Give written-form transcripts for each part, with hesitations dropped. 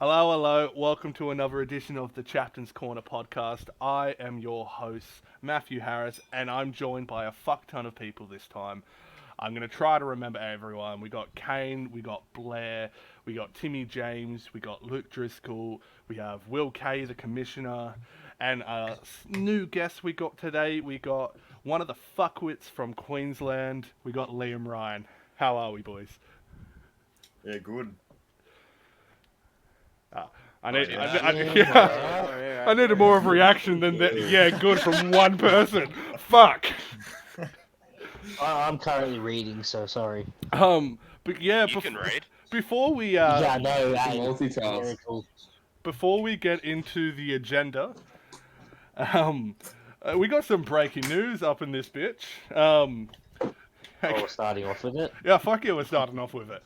Hello, hello. Welcome to another edition of the Chapten's Corner podcast. I am your host, Matthew Harris, and I'm joined by a fuck ton of people this time. I'm going to try to remember everyone. We got Kane, we got Blair, we got Timmy James, we got Luke Driscoll, we have Will Kay, the Commissioner, and a new guest we got today. We got one of the fuckwits from Queensland. We got Liam Ryan. How are we, boys? Yeah, good. I need, yeah. I needed more of a reaction than that. Yeah, good from one person. Fuck. I'm currently reading, so sorry. But yeah, You can read. before we Yeah, no, multitask. very cool. before we get into the agenda, we got some breaking news up in this bitch. Oh, we're starting off with it. Yeah, fuck yeah, we're starting off with it.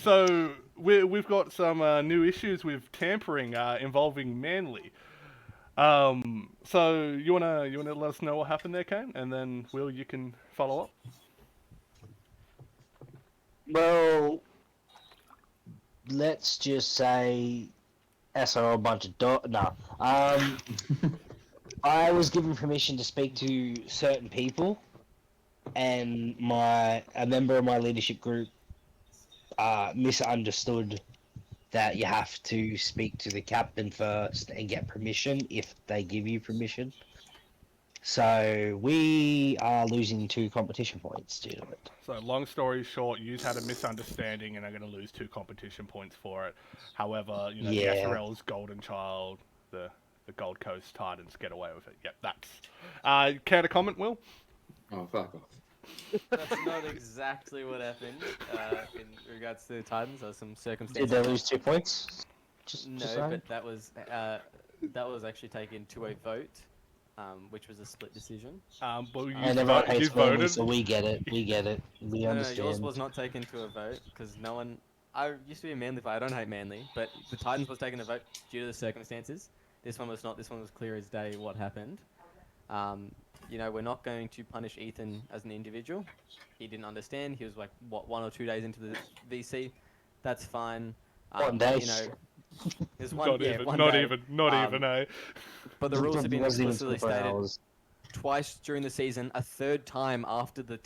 So we've got some new issues with tampering involving Manly. So you wanna let us know what happened there, Kane, and then Will, you can follow up. Well, let's just say SRO a bunch of no. I was given permission to speak to certain people, and a member of my leadership group misunderstood that you have to speak to the captain first and get permission if they give you permission. So we are losing 2 competition points due to it. So long story short, you've had a misunderstanding and are going to lose 2 competition points for it. However, the SRL's golden child, the Gold Coast Titans get away with it. Yep, that's. Care to comment, Will? Oh, fuck off. That's not exactly what happened in regards to the Titans. There was some Did circumstances. they lose 2 points? No, saying? but that was actually taken to a vote, which was a split decision. But And everyone hates you Burnley, voted. so we get it. We No, understand. yours was not taken to a vote because no one. I used to be a Manly fan. I don't hate Manly, but the Titans was taken to vote due to the circumstances. This one was not. This one was clear as day what happened. We're not going to punish Ethan as an individual. He didn't understand. He was like, 1 or 2 days into the VC. That's fine. 1 day. There's one. Not yeah, even. one Not day. even. Eh? But the rules have been Wasn't even explicitly 24 stated hours. twice during the season, a third time after the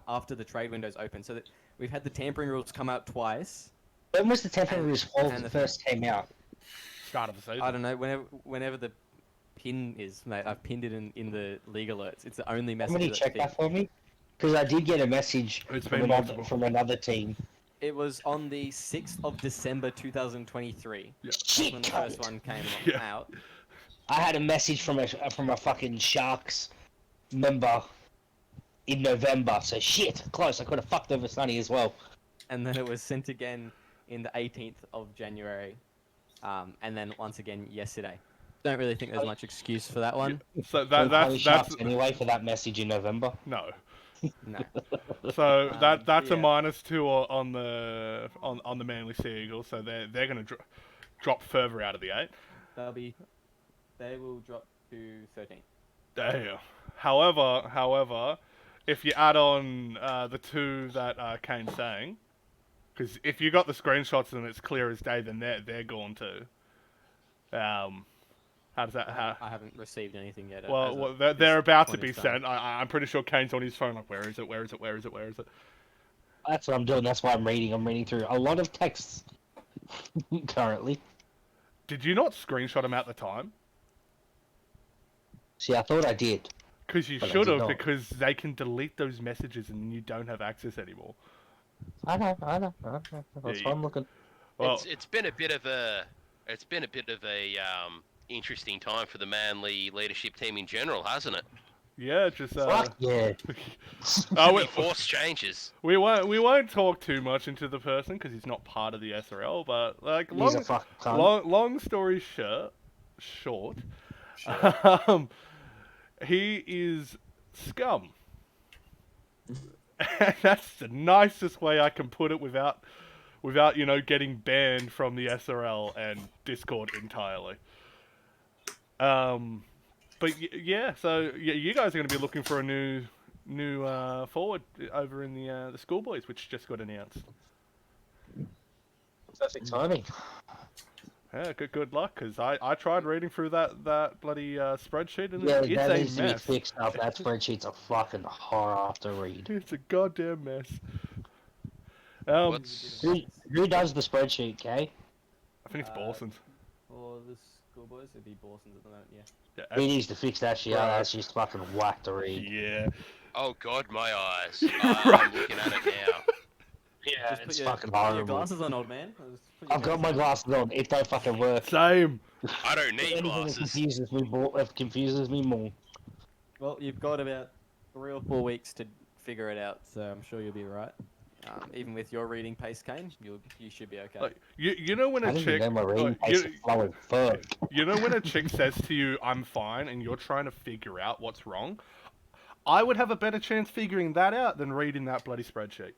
after the trade windows open. So that we've had the tampering rules come out twice. When was the temporary rules and the- first came out? Start of the season. I don't know. Whenever the pin is, mate, I've pinned it in the league alerts. It's the only message. Somebody that's check pinned. that for me? Because I did get a message It's from been multiple. another team. It was on the 6th of December 2023. Yeah. That's Shit, when the cunt. first one came Yeah. out. I had a message from a fucking Sharks member in November. So shit, close. I could have fucked over Sunny as well. And then it was sent again in the 18th of January. And then once again yesterday. Don't really think there's much excuse for that one. So We'll punish that's Sharks anyway for that message in November. no. No. So that's a yeah. -2 on the Manly Sea Eagles. So they're going to drop further out of the 8. They will drop to 13. Damn. However, if you add on the 2 that Kane's saying, because if you got the screenshots and it's clear as day, then they're gone too. How does that? I haven't received anything yet. Well, they're about to be sent. I'm pretty sure Kane's on his phone. Like, where is it? Where is it? Where is it? Where is it? That's what I'm doing. That's why I'm reading. I'm reading through a lot of texts currently. Did you not screenshot them at the time? See, I thought I did. Because you But I should did have, not. because they can delete those messages and you don't have access anymore. I know. That's Yeah, why I'm looking. Well, It's been a bit of a interesting time for the Manly leadership team in general, hasn't it? yeah, just Fuck yeah. We forced changes. we won't talk too much into the person because he's not part of the SRL. But like, He's a fucking cunt. long story short, he is scum. That's the nicest way I can put it without getting banned from the SRL and Discord entirely. But yeah, so you guys are going to be looking for a new forward over in the schoolboys, which just got announced. Perfect timing. Yeah, good luck, because I tried reading through that bloody spreadsheet, and Yeah, it's that a needs to be mess. fixed up. That spreadsheet's a fucking horror to read. It's a goddamn mess. What's Who does the spreadsheet, Kay? I think it's Borson's. For the schoolboys, it'd be Borson's at the moment, yeah. Yeah, He needs to fix that shit. Right. That's just fucking whack to read. yeah. Oh God, my eyes. Right. I'm looking at it now. Yeah, Just put it's your, fucking put your horrible. glasses on, old man. Just put your I've got my glasses glasses on. It don't fucking work. Same. I don't need Anything that glasses. confuses me more. on. Well, you've got about 3 or 4 weeks to figure it out, so I'm sure you'll be right. Even with your reading pace, Kane, you should be okay. Like you know when I a didn't chick, know my reading like, pace is flowing. Fuck. you know when a chick says to you, "I'm fine," and you're trying to figure out what's wrong. I would have a better chance figuring that out than reading that bloody spreadsheet.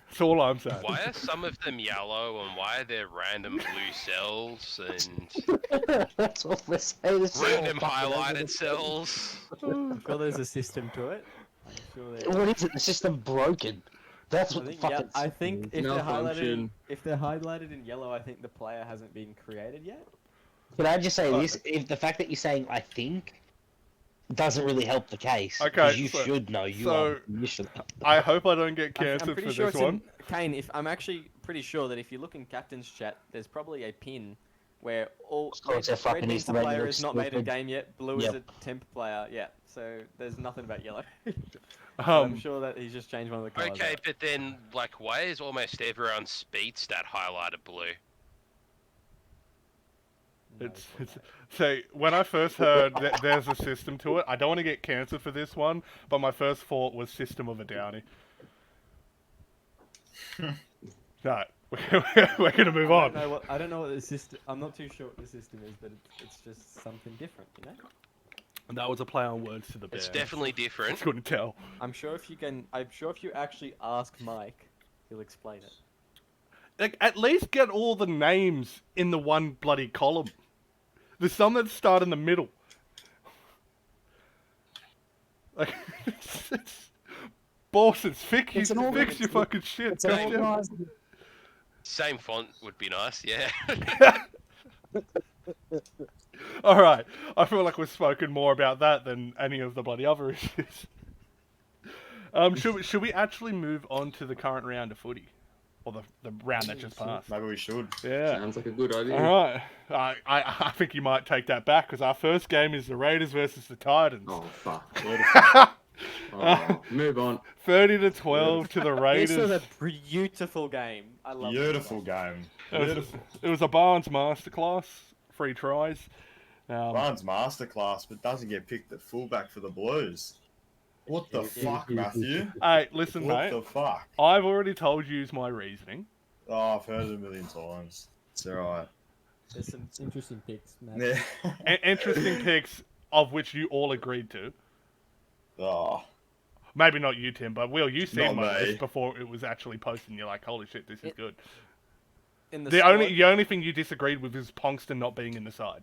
That's all I'm saying. Why are some of them yellow and why are there random blue cells and That's what we're saying. It's random all fucking highlighted random. cells? I'm sure there's a system to it. I'm sure there What is it? The system broken. That's I what the think, yeah, fucking. I think if they're Malfunction. highlighted in yellow, I think the player hasn't been created yet. Can I just say Oh. this? If the fact that you're saying "I think" doesn't really help the case, Okay, 'cause you so- should know. You so- are mission. I hope I don't get I'm cancelled pretty for sure this it's one. Kane, if I'm actually pretty sure that if you look in captain's chat, there's probably a pin where all So it's a fucking red means the Instagram player looks is not made a stupid. game yet. Blue Yep. is a temp player. Yeah, so there's nothing about yellow. I'm Um, sure that he's just changed one of the colours. Okay, out. but then, like, why is almost everyone's speed stat highlighted blue? No it's clue, it's mate. so when I first heard that there's a system to it, I don't want to get cancelled for this one, but my first thought was System of a Downy. No, we're gonna move on. I don't know what the system. I'm not too sure what the system is, but it's just something different, you know. And that was a play on words to the bear. It's definitely different. Couldn't tell. I'm sure if you actually ask Mike, he'll explain it. Like, at least get all the names in the one bloody column. There's some that start in the middle. Like, bosses, fix It's an organ- your fucking shit. It's an goddamn. organised. Same font would be nice, yeah. All right, I feel like we've spoken more about that than any of the bloody other issues. Should we actually move on to the current round of footy, or the round that just passed? Maybe we should. Yeah. Sounds like a good idea. All right. I think you might take that back because our first game is the Raiders versus the Titans. Oh fuck. Beautiful. Oh, move on. 30-12 to the Raiders. This was a beautiful game. I love Beautiful game. It was a Barnes masterclass. 3 tries. Barnes masterclass, but doesn't get picked at fullback for the Blues. What the fuck, Matthew? Hey, listen, What mate. the fuck? I've already told you my reasoning. Oh, I've heard it a million times. It's alright. There's some interesting picks, man. Yeah. Interesting picks, of which you all agreed to. Oh, Maybe not you, Tim, but Will, you Not seen my me. list before it was actually posted, and you're like, holy shit, this is good. In The squad- only thing you disagreed with is Ponkston not being in the side.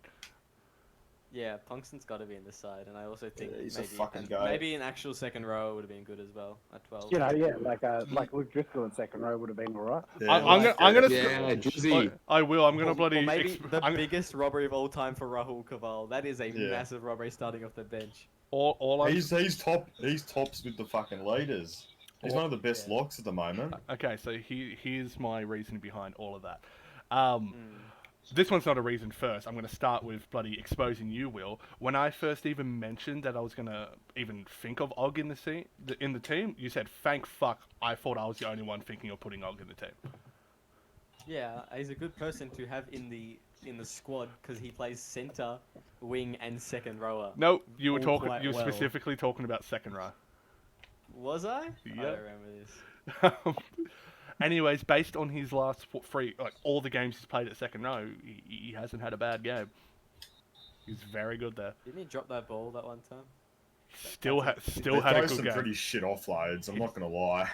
Yeah, Punkston's got to be in the side, and I also think Yeah, he's a maybe fucking guy. maybe an actual second row would have been good as well at 12. You know, yeah, like Luke Driscoll in second row would have been alright. yeah, I'm gonna. Yeah, Drizzy. I will. I'm gonna bloody. Or maybe exp- the I'm- biggest robbery of all time for Rahul Kaval. That is a Yeah. massive robbery starting off the bench. all I'm He's tops with the fucking leaders. He's one of the best Yeah. locks at the moment. Okay, so here's my reason behind all of that. Mm. This one's not a reason first. I'm going to start with bloody exposing you, Will. When I first even mentioned that I was going to even think of Og in the team, you said, thank fuck, I thought I was the only one thinking of putting Og in the team. Yeah, he's a good person to have in the squad because he plays center, wing, and second rower. No, you were All talking. quite You were well. specifically talking about second row. Was I? I Yep. don't remember this. Anyways, based on his last 3, like all the games he's played at second row, he hasn't had a bad game. He's very good there. Didn't he drop that ball that one time? Still They had a throw some good game. pretty shit offloads. I'm not gonna lie.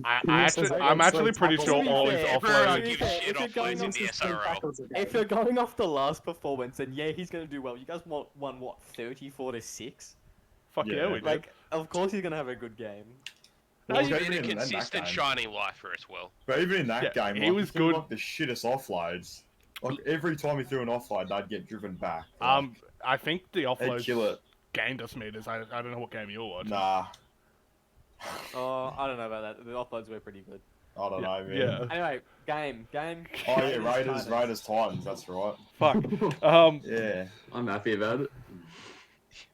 I'm actually pretty sure all his Everyone offloading. gives a shit offloads in the SRL. If you're going off the last performance, and yeah, he's gonna do well. You guys won what 34-6? Fuck yeah, Yeah, we did. Like, of course he's gonna have a good game. No, Well, you- He's even been a in that consistent game. shining lifer as well. But even in that Yeah, game, he like, was threw, good. like the shittest offloads. Like every time he threw an offload, they'd get driven back. I think the They'd kill offloads it. gained us meters. I don't know what game you're watching. Nah, Oh, I don't know about that. The offloads were pretty good. I don't know, man. Yeah. Anyway, game. Oh yeah, Titans. Raiders, Titans. That's right. Fuck. Yeah. I'm happy about it.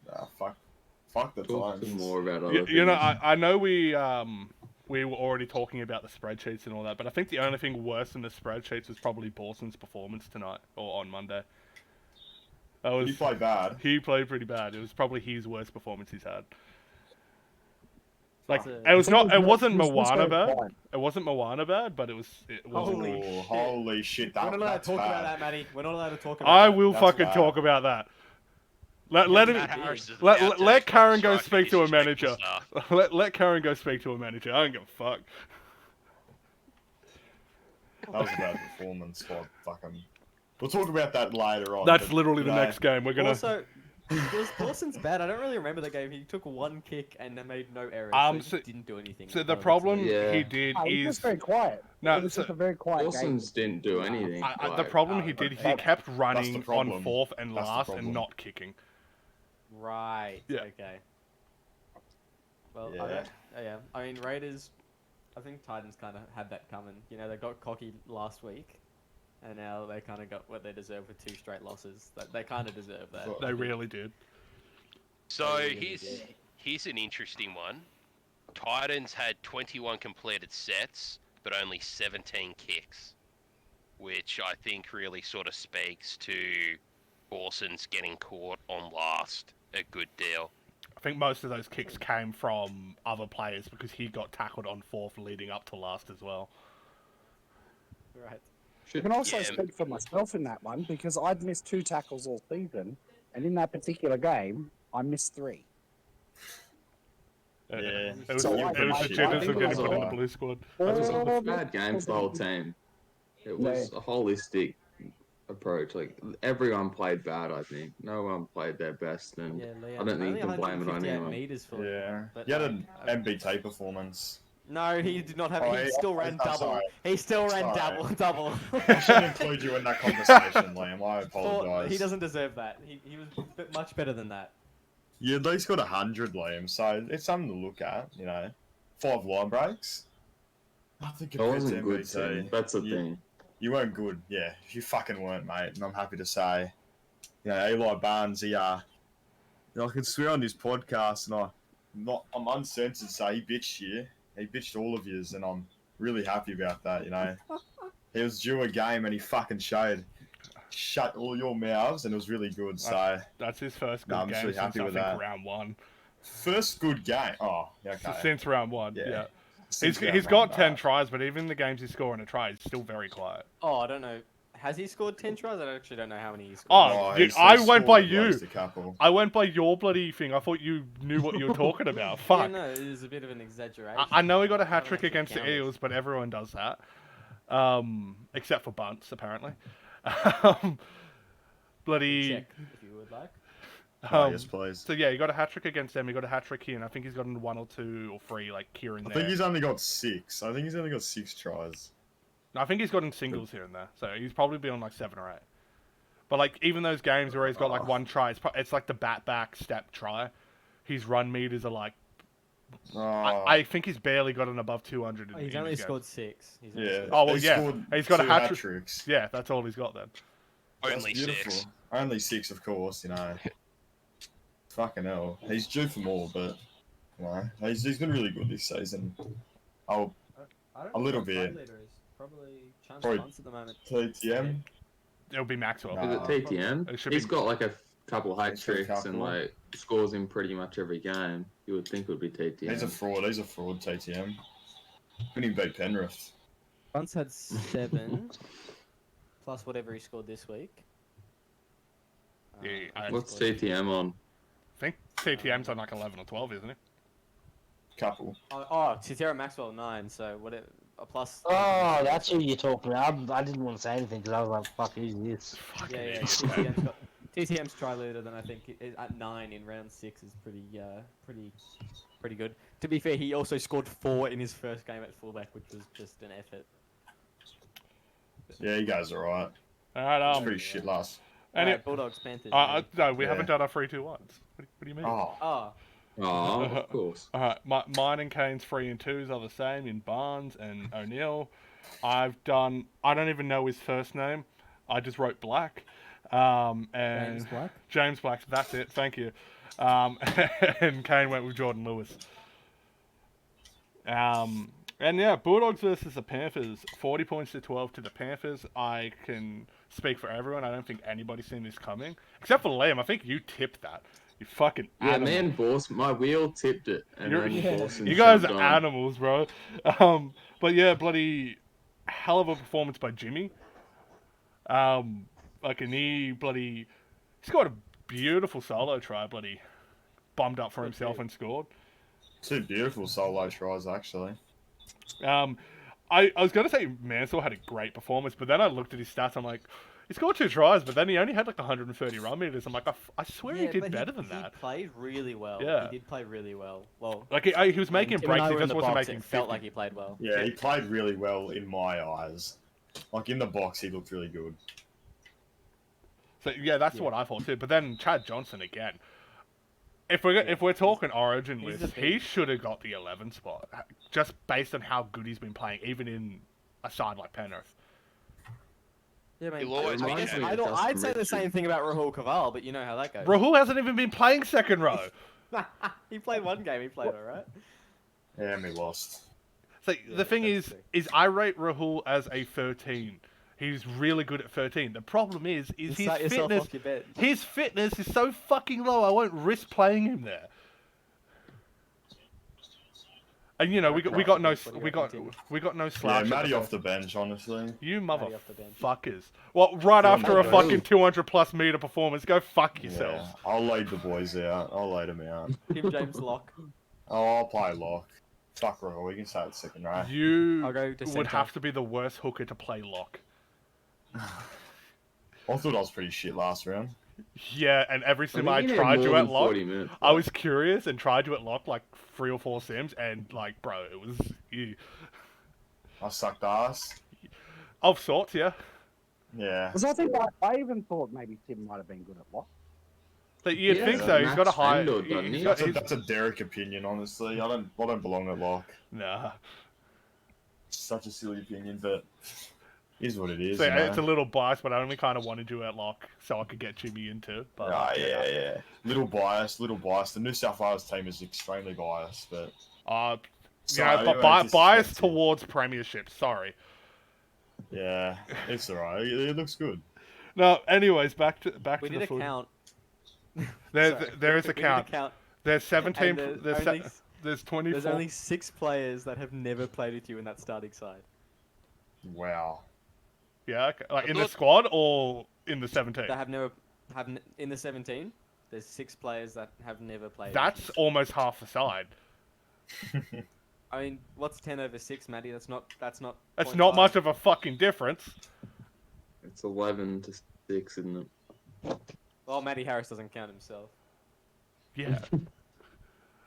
Nah, fuck the Talk some Titans. more about other You know, things. I know we were already talking about the spreadsheets and all that, but I think the only thing worse than the spreadsheets was probably Borson's performance tonight or on Monday. He played bad. He played pretty bad. It was probably his worst performance he's had. Like That's it was not. It wasn't It was Moana also bad. fine. It wasn't Moana bad, but it was. Holy shit. Holy shit! We're not allowed That's to talk bad. about that, Matty. We're not allowed to talk about I that. will That's fucking bad. talk about that. Let him. Matt Harris is Let, about let, to let Karen fucking go strike speak to a disrespectful manager. stuff. Let Karen go speak to a manager. I don't give a fuck. That was a bad performance. Fucking. We'll talk about that later on. That's but, literally the you know, next game. We're gonna. Also, Dawson's bad. I don't really remember the game. He took one kick and made no errors. So- he didn't do anything. So the problem Yeah. he did Oh, he was is just very quiet. No, it was so- just a very quiet game. Dawson's didn't do anything. the like, problem he did. He kept running on problem. fourth and That's the last and problem. not kicking. Right. Yeah. Okay. Well, Yeah. yeah. I mean, Raiders. I think Titans kind of had that coming. You know, they got cocky last week, and now they kind of got what they deserve with 2 straight losses. They kind of deserve that. Well, They really did. So They really here's did. here's an interesting one. Titans had 21 completed sets, but only 17 kicks, which I think really sort of speaks to Orson's getting caught on last a good deal. I think most of those kicks came from other players because he got tackled on fourth leading up to last as well. Right. I can also Yeah. speak for myself in that one because I'd missed 2 tackles all season, and in that particular game, I missed 3. Yeah. It was, So it I- was I- the I jitters think of getting it put was in the a- blue squad. It was Oh, a bad game for the whole team. It was a holistic approach. Like everyone played bad. I think no one played their best, and Yeah, Leo. I don't think only you can blame it on 158 anyone. meters for. Yeah. But, He had like, an I- MBT performance. No, he did not have. Oh, he he- still ran I'm double. sorry. He still ran Sorry. double. I shouldn't include you in that conversation, Liam. I apologise. He doesn't deserve that. He was much better than that. You at least got 100, Liam, so it's something to look at. You know, 5 line breaks. I think It compared to wasn't good. MBT, Tim. That's the you- thing. You weren't good, yeah. You fucking weren't, mate. And I'm happy to say, you know, Eli Barnes, he, you know, I can swear on this podcast, and I'm uncensored to say he bitched you. He bitched all of yous, and I'm really happy about that. You know, he was due a game, and he fucking shut all your mouths, and it was really good. So That's his first good No, I'm game actually since happy I with think that. round 1. first good game. Oh, yeah, okay. Since round 1, Yeah. yeah. Since He's round got one, 10 no. tries, but even the games he's scoring a try, he's still very quiet. Oh, I don't know. Has he scored 10 tries? I actually don't know how many he's Oh, scored. dude, he's I went by scored at you. least a couple. I went by your bloody thing. I thought you knew what you were talking about. Fuck. Yeah, no, it is a bit of an exaggeration. I know he got a I hat don't trick actually against the count it. Eels, but everyone does that. Except for Bunts, apparently. Um, bloody. Check, if you would like. Oh, yes, please. So yeah, he got a hat trick against them. He got a hat trick here, and I think he's gotten 1 or 2 or 3 like here and I there. think he's only got 6. I think he's only got 6 tries. No, I think he's gotten singles here and there, so he's probably been on like 7 or 8. But like even those games where he's got like 1 try, it's like the bat back step try. His run meters are like Oh, I think he's barely gotten above 200. Oh, he's in only his games. scored 6. He's only yeah. scored Oh, well, He yeah. scored He's got a 2 hat-trick. hat-tricks. Yeah, that's all he's got then. That's Only beautiful. 6. Only 6, of course, you know. Fucking hell. He's due for more, but, you know, he's been really good this season. Oh, I don't A know little what bit. fight leader is. Probably Chance Probably- Bunce at the moment. TTM? It'll be Maxwell. Nah. Is it TTM? It should He's be- got like a couple hat He's got a tricks and couple. like scores in pretty much every game. You would think it would be TTM. He's a fraud, TTM. Couldn't even beat Penrith. Bunce had 7, plus whatever he scored this week. Yeah, I What's scored- TTM on? I think TTM's on like 11 or 12, isn't it? Couple. Oh, Titera Maxwell 9, so what? A plus. Oh, that's who you're talking about. I didn't want to say anything because I was like, "Fuck, who's this?" Yeah, yeah. TTM's got TTM's try leader, then I think at 9 in round 6 is pretty good. To be fair, he also scored 4 in his first game at fullback, which was just an effort. Yeah, he goes alright. All right. It's pretty shit last. Any, Alright, Bulldogs, Panthers. no, we Yeah. haven't done our 3-2-1s. What do you mean? Oh, Oh, Oh, of course. All right, mine and Kane's 3 and 2s are the same in Barnes and O'Neill. I don't even know his first name. I just wrote Black. And James Black. James Black, that's it, thank you. And Kane went with Jordan Lewis. And yeah, Bulldogs versus the Panthers, 40 points to 12 to the Panthers. I can speak for everyone. I don't think anybody's seen this coming. Except for Liam, I think you tipped that. You fucking Yeah, animal. man, boss. My wheel tipped it, and then Boston You guys are jumped on. animals, bro. But yeah, bloody hell of a performance by Jimmy. Like, and he scored a beautiful solo try, bloody bombed up for himself and scored. 2 beautiful solo tries, actually. I was going to say Mansell had a great performance, but then I looked at his stats. I'm like, he scored 2 tries, but then he only had like 130 run meters. I'm like, I swear he did but better than that. He played really well. Yeah. He did play really well. Well, Like he was making Tim and breaks, I he were in just the wasn't box, making it felt 50. like he played well. Yeah, he played really well in my eyes. Like, in the box, he looked really good. So yeah, that's what I thought too. But then Chad Johnson again. If we're talking Origin He's list, the he beast. should have got the 11 spot, just based on how good he's been playing, even in a side like Penrith. Yeah, mate. He'll always be reminds Chad. me of I'd say Justin the same Richard. thing about Rahul Kaval, but you know how that goes. Rahul hasn't even been playing second row. He played one game. He played all right. Yeah, and we lost. So Yeah, the thing that's is true. I rate Rahul as a 13. He's really good at 13. The problem is You his start yourself fitness. off your bench. His fitness is so fucking low. I won't risk playing him there. And you know we got no What do you we got no Yeah, slouch. Matty off the bench, honestly. You Matty off the bench. motherfuckers. Well, right Yeah, after a no, fucking really. 200 plus meter performance, go fuck yourselves. Yeah, I'll lead the boys out. I'll lead them out. Tim James Lock. Oh, I'll play lock. Fuck Rahul, we can start second row. You I'll go to would centre. have to be the worst hooker to play lock. I thought I was pretty shit last round. Yeah, and every sim I think he had tried more you than at lock, 40 minutes, I was curious and tried you at lock like 3 or 4 sims, and like, bro, it was you. I sucked ass. Of sorts, yeah. Yeah. Because I think I even thought maybe Tim might have been good at lock. But you'd Yeah, think so so. He's got a Max high. Fendel, doesn't he? He's got, That's a Derek opinion, honestly. I don't belong at lock. nah. It's such a silly opinion, but is what it is. So you know? it's a little biased, but I only kind of wanted you at lock so I could get Jimmy into. But Ah, yeah. Little biased. The New South Wales team is extremely biased, but you know, but biased towards premiership. Sorry. Yeah, it's alright. It looks good. No. Anyways, back We to the did a foot. count. There is a We did count. count. There's 17. And There's 24. There's only 6 players that have never played with you in that starting side. Wow. Yeah, okay. Like I in the thought- squad or in the 17. That in the 17. There's 6 players that have never played. with That's you. almost half the side. I mean, what's 10 over 6, Matty? That's not. That's 0.5. not much of a fucking difference. It's 11 to 6, isn't it? Well, Matty Harris doesn't count himself. Yeah.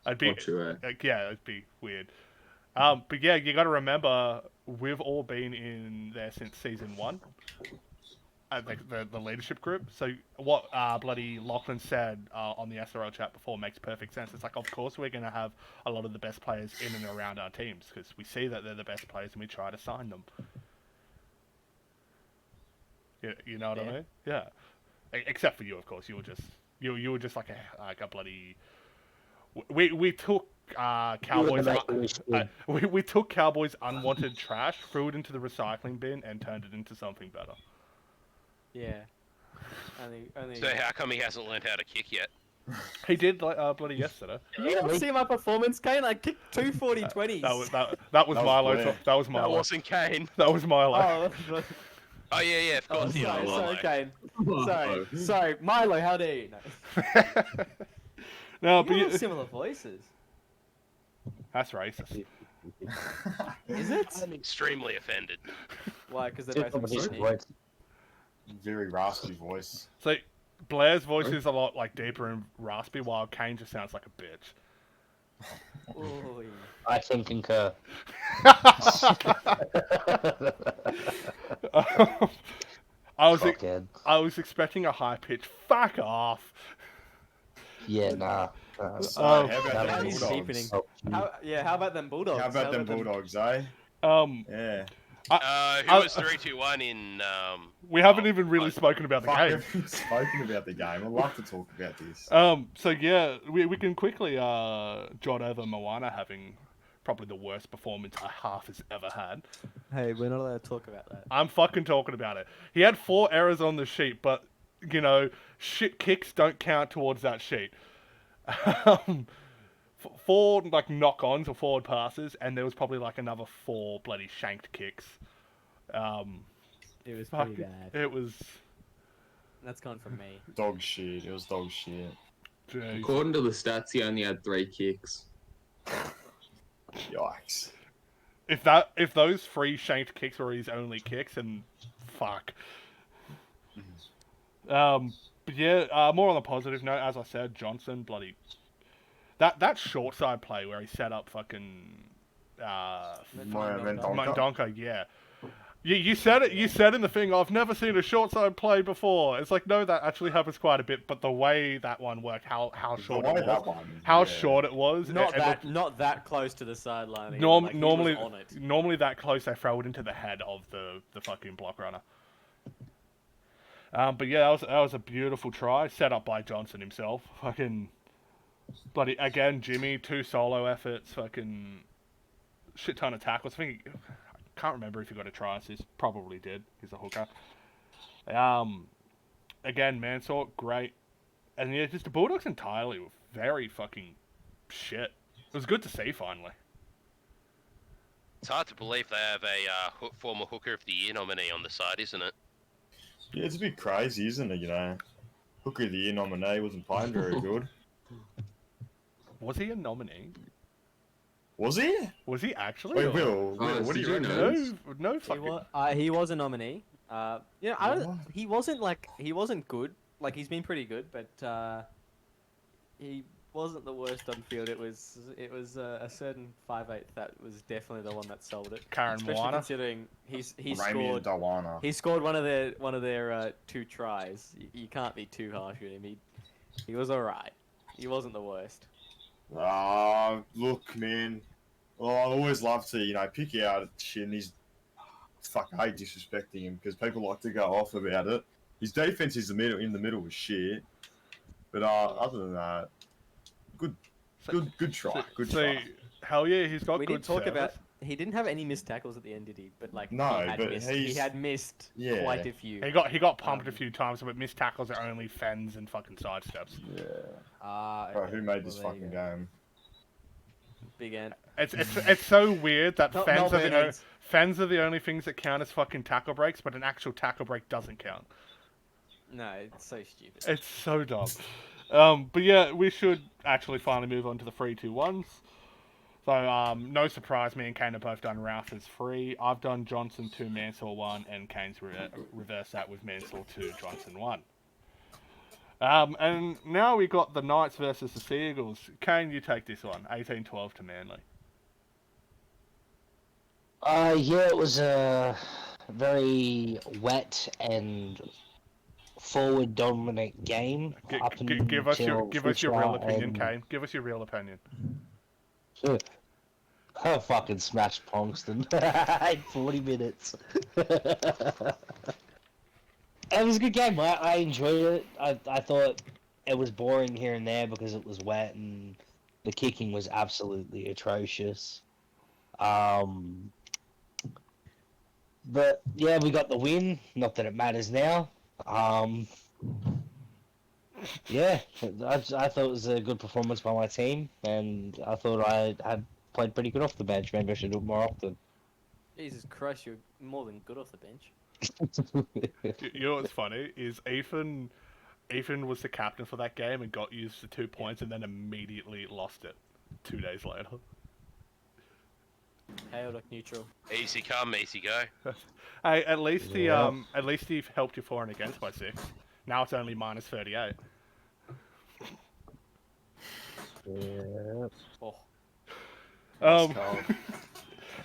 I'd be. Not true, eh? Yeah, it'd be weird. But yeah, you got to remember we've all been in there since season 1. The leadership group. So what bloody Lachlan said on the SRL chat before makes perfect sense. It's like, of course we're going to have a lot of the best players in and around our teams because we see that they're the best players and we try to sign them. You know what I Yeah. mean? Yeah. Except for you, of course. You were just like a bloody. We took Cowboys. We took Cowboys' unwanted trash, threw it into the recycling bin, and turned it into something better. Yeah. Only. So how come he hasn't learned how to kick yet? He did like bloody yesterday. You didn't see my performance, Kane. I kicked 2 40-20s. That was That was Milo. clear. That was That Milo. wasn't Kane. That was Milo. Oh, Oh yeah, of course. sorry, yeah, sorry, Milo. Kane. Sorry, Milo. How dare you? No, No. but You have you, similar voices. that's racist. Is it? I'm extremely offended. Why? Because they're both from Sydney. Very raspy voice. So Blair's voice is a lot like deeper and raspy, while Kane just sounds like a bitch. Ooh, I can concur. Cockhead. I was expecting a high pitch. Fuck off. Yeah, nah. So, Oh, how about that them was Bulldogs? cheapening. How about them Bulldogs? How about them Bulldogs, eh? Um, Yeah. Who was 3-2-1 in? we haven't even really spoken about the Fuck, game. we've spoken about the game. I'd love to talk about this. So yeah, we can quickly jot over Moana having probably the worst performance a half has ever had. Hey, we're not allowed to talk about that. I'm fucking talking about it. He had 4 errors on the sheet, but you know, shit kicks don't count towards that sheet. 4 like knock-ons or forward passes, and there was probably like another 4 bloody shanked kicks. It was Fuck, pretty bad. it was. That's gone from me. Dog shit. It was dog shit. Jeez. According to the stats, he only had 3 kicks. Yikes. If those 3 shanked kicks were his only kicks, and fuck. But yeah, more on the positive note, as I said, Johnson, bloody that short side play where he set up fucking Mondonka, yeah. You said it. You said in the thing, I've never seen a short side play before. It's like, no, that actually happens quite a bit. But the way that one worked, how short it was, short it was. Not it not that close to the sideline. either, Normally, he was on it. normally that close, they throw it into the head of the fucking block runner. But yeah, that was a beautiful try, set up by Johnson himself. Fucking bloody again, Jimmy, 2 solo efforts, fucking shit ton of tackles. I can't remember if he got a try assist. Probably did. He's a hooker. Again, Mansour, great. And yeah, just the Bulldogs entirely were very fucking shit. It was good to see finally. It's hard to believe they have a former Hooker of the Year nominee on the side, isn't it? Yeah, it's a bit crazy, isn't it? You know, Hooker of the Year nominee wasn't playing very good. Was he a nominee? Was he? Was he actually? Wait, or- Will, Oh, what do did you you reckon? know? No fucking. He was a nominee. I don't. What? He wasn't good. Like he's been pretty good, but he wasn't the worst on field. It was a certain 5'8" that was definitely the one that sold it. Karen Especially Moana. considering he Ramian scored Dawana. he scored one of their 2 tries. You can't be too harsh with him. He was alright. He wasn't the worst. Look, man. Well, I always love to, pick out shit, and he's... Fuck, I hate disrespecting him, because people like to go off about it. His defense in the middle was shit. But other than that, good try. Good try. Hell yeah, he's got We good didn't talk service. about. He didn't have any missed tackles at the end, did he? But like No, he but he he's- had missed Yeah. quite a few. He got pumped a few times, but missed tackles are only fens and fucking sidesteps. Yeah. Okay. Bro, who made this Well, there you fucking go. game? Big Ant. It's so weird that Not fens Melbourne. fens are the only things that count as fucking tackle breaks, but an actual tackle break doesn't count. No, it's so stupid. It's so dumb. But yeah, we should actually finally move on to the 3-2-1s. So, no surprise, me and Kane have both done Routers 3. I've done Johnson 2, Mansell 1, and Kane's reversed that with Mansell 2, Johnson 1. And now we got the Knights versus the Seagulls. Kane, you take this one. 18-12 to Manly. Yeah, it was a very wet and forward dominant game. Give us your real opinion, and... Kane. Give us your real opinion. I fucking smashed Ponkston in 40 minutes. It was a good game. I enjoyed it. I thought it was boring here and there because it was wet and the kicking was absolutely atrocious. But yeah, we got the win. Not that it matters now. Yeah, I thought it was a good performance by my team, and I thought I had played pretty good off the bench. Maybe I should do it more often. Jesus Christ, you're more than good off the bench. You know what's funny is Ethan was the captain for that game and got used to 2 points and then immediately lost it 2 days later. Chaotic neutral. Easy come, easy go. Hey, at least Yeah. he helped you for and against by 6. Now it's only minus 38. Yeah. Oh, Um,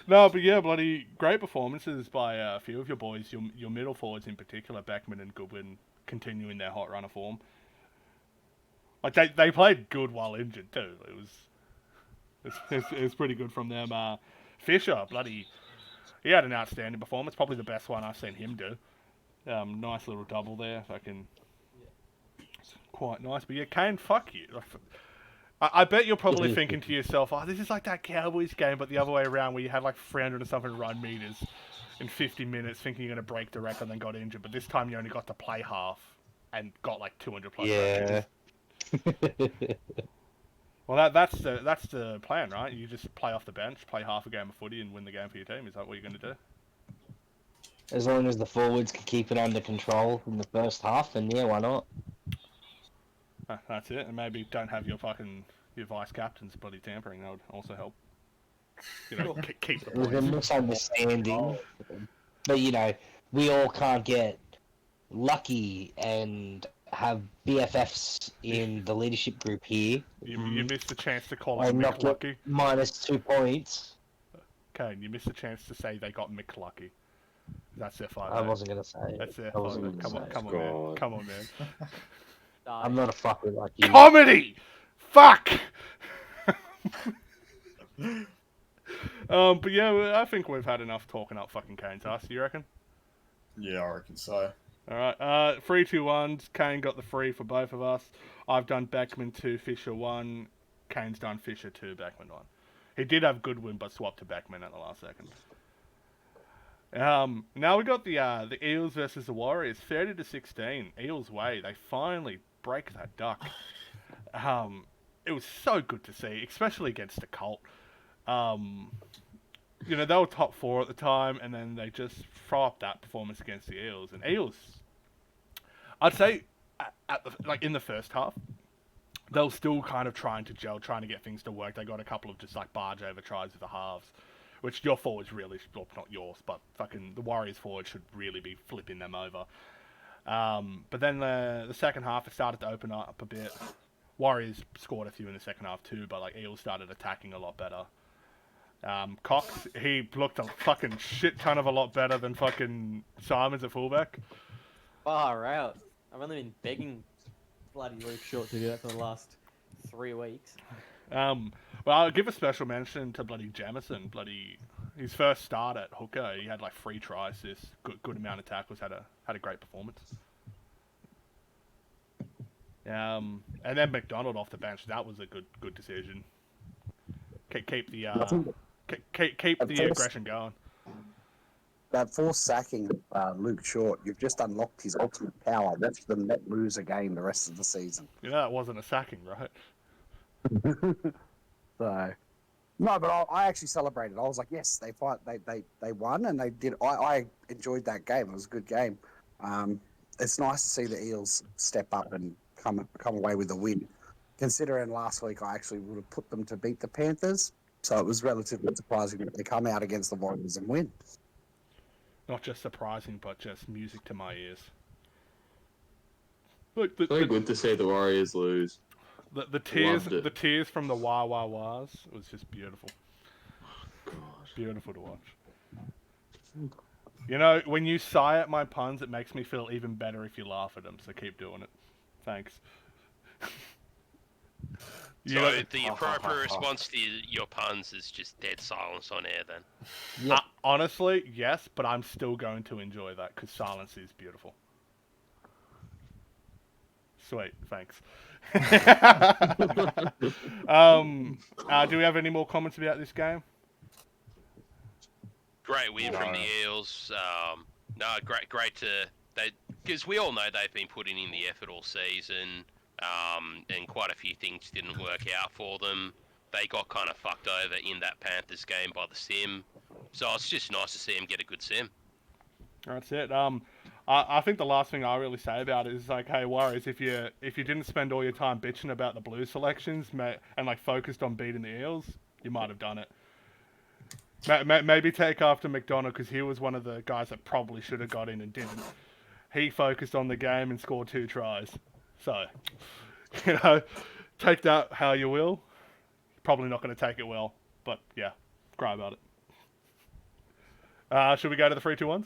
No, but yeah, bloody great performances by a few of your boys. Your middle forwards in particular, Beckman and Goodwin, continuing their hot run of form. Like they played good while injured too. It was pretty good from them. Fisher, bloody, he had an outstanding performance. Probably the best one I've seen him do. Nice little double there. Fucking quite nice. But yeah, Kane, fuck you. I bet you're probably thinking to yourself, oh, this is like that Cowboys game, but the other way around where you had like 300 and something run meters in 50 minutes thinking you're going to break the record and then got injured. But this time you only got to play half and got like 200 plus run meters. Well, that's the plan, right? You just play off the bench, play half a game of footy and win the game for your team. Is that what you're going to do? As long as the forwards can keep it under control in the first half, then yeah, why not? That's it. And maybe don't have your vice captains bloody tampering. That would also help. You know, keep the There's a points. misunderstanding, but you know, we all can't get lucky and have BFFs in the leadership group here. You missed the chance to call it And not Mick get Lucky. -2 points. Okay, you missed the chance to say they got Mick Lucky. That's their 5. I wasn't gonna say it. That's their I wasn't 5. gonna say it. Come on, man. God. Come on, man. I'm not a fucker like you. Comedy! Fuck! But yeah, I think we've had enough talking up fucking Kane's ass. You reckon? Yeah, I reckon so. Alright, 3, 2, 1. Kane got the 3 for both of us. I've done Beckman 2, Fisher 1. Kane's done Fisher 2, Beckman 1. He did have Goodwin, but swapped to Beckman at the last second. Now we got the Eels versus the Warriors, 30-16. Eels way. They finally break that duck. It was so good to see, especially against the Colt. You know, they were top 4 at the time, and then they just throw up that performance against the Eels. And Eels, I'd say, in the first half, they were still kind of trying to gel, trying to get things to work. They got a couple of just like barge over tries with the halves, which your forwards really, well, not yours, but fucking the Warriors forwards should really be flipping them over. But then the second half, it started to open up a bit. Warriors scored a few in the second half too, but like Eels started attacking a lot better. Cox, he looked a fucking shit ton of a lot better than fucking Simons at fullback. Far out. I've only been begging bloody Luke Short to do that for the last 3 weeks. Well, I'll give a special mention to bloody Jamison. Bloody his first start at hooker, he had like 3 try assists, good amount of tackles, had a great performance. And then McDonald off the bench, that was a good decision. Keep the aggression going. That forced sacking Luke Short, you've just unlocked his ultimate power. That's the net lose a game the rest of the season. You know, that wasn't a sacking, right? So, no, but I actually celebrated. I was like, yes, they won, and they did. I enjoyed that game. It was a good game. It's nice to see the Eels step up and come away with a win. Considering last week I actually would have put them to beat the Panthers, so it was relatively surprising that they come out against the Warriors and win. Not just surprising, but just music to my ears. Look, So good to see the Warriors lose. the tears, Loved it. the tears from the wah wah wahs was just beautiful. Beautiful to watch. You know, when you sigh at my puns, it makes me feel even better if you laugh at them. So keep doing it. Thanks. You So know- the appropriate response to your puns is just dead silence on air then. honestly, yes, but I'm still going to enjoy that because silence is beautiful. Sweet, thanks. Do we have any more comments about this game? Great win from the Eels. Great to because we all know they've been putting in the effort all season, and quite a few things didn't work out for them. They got kind of fucked over in that Panthers game by the sim, so it's just nice to see them get a good sim. That's it. I think the last thing I really say about it is like, hey, Warriors, if you didn't spend all your time bitching about the blue selections and like focused on beating the Eels, you might have done it. Maybe take after McDonald because he was one of the guys that probably should have got in and didn't. He focused on the game and scored 2 tries. So, you know, take that how you will. Probably not going to take it well, but yeah, cry about it. Should we go to the 3, 2, 1s?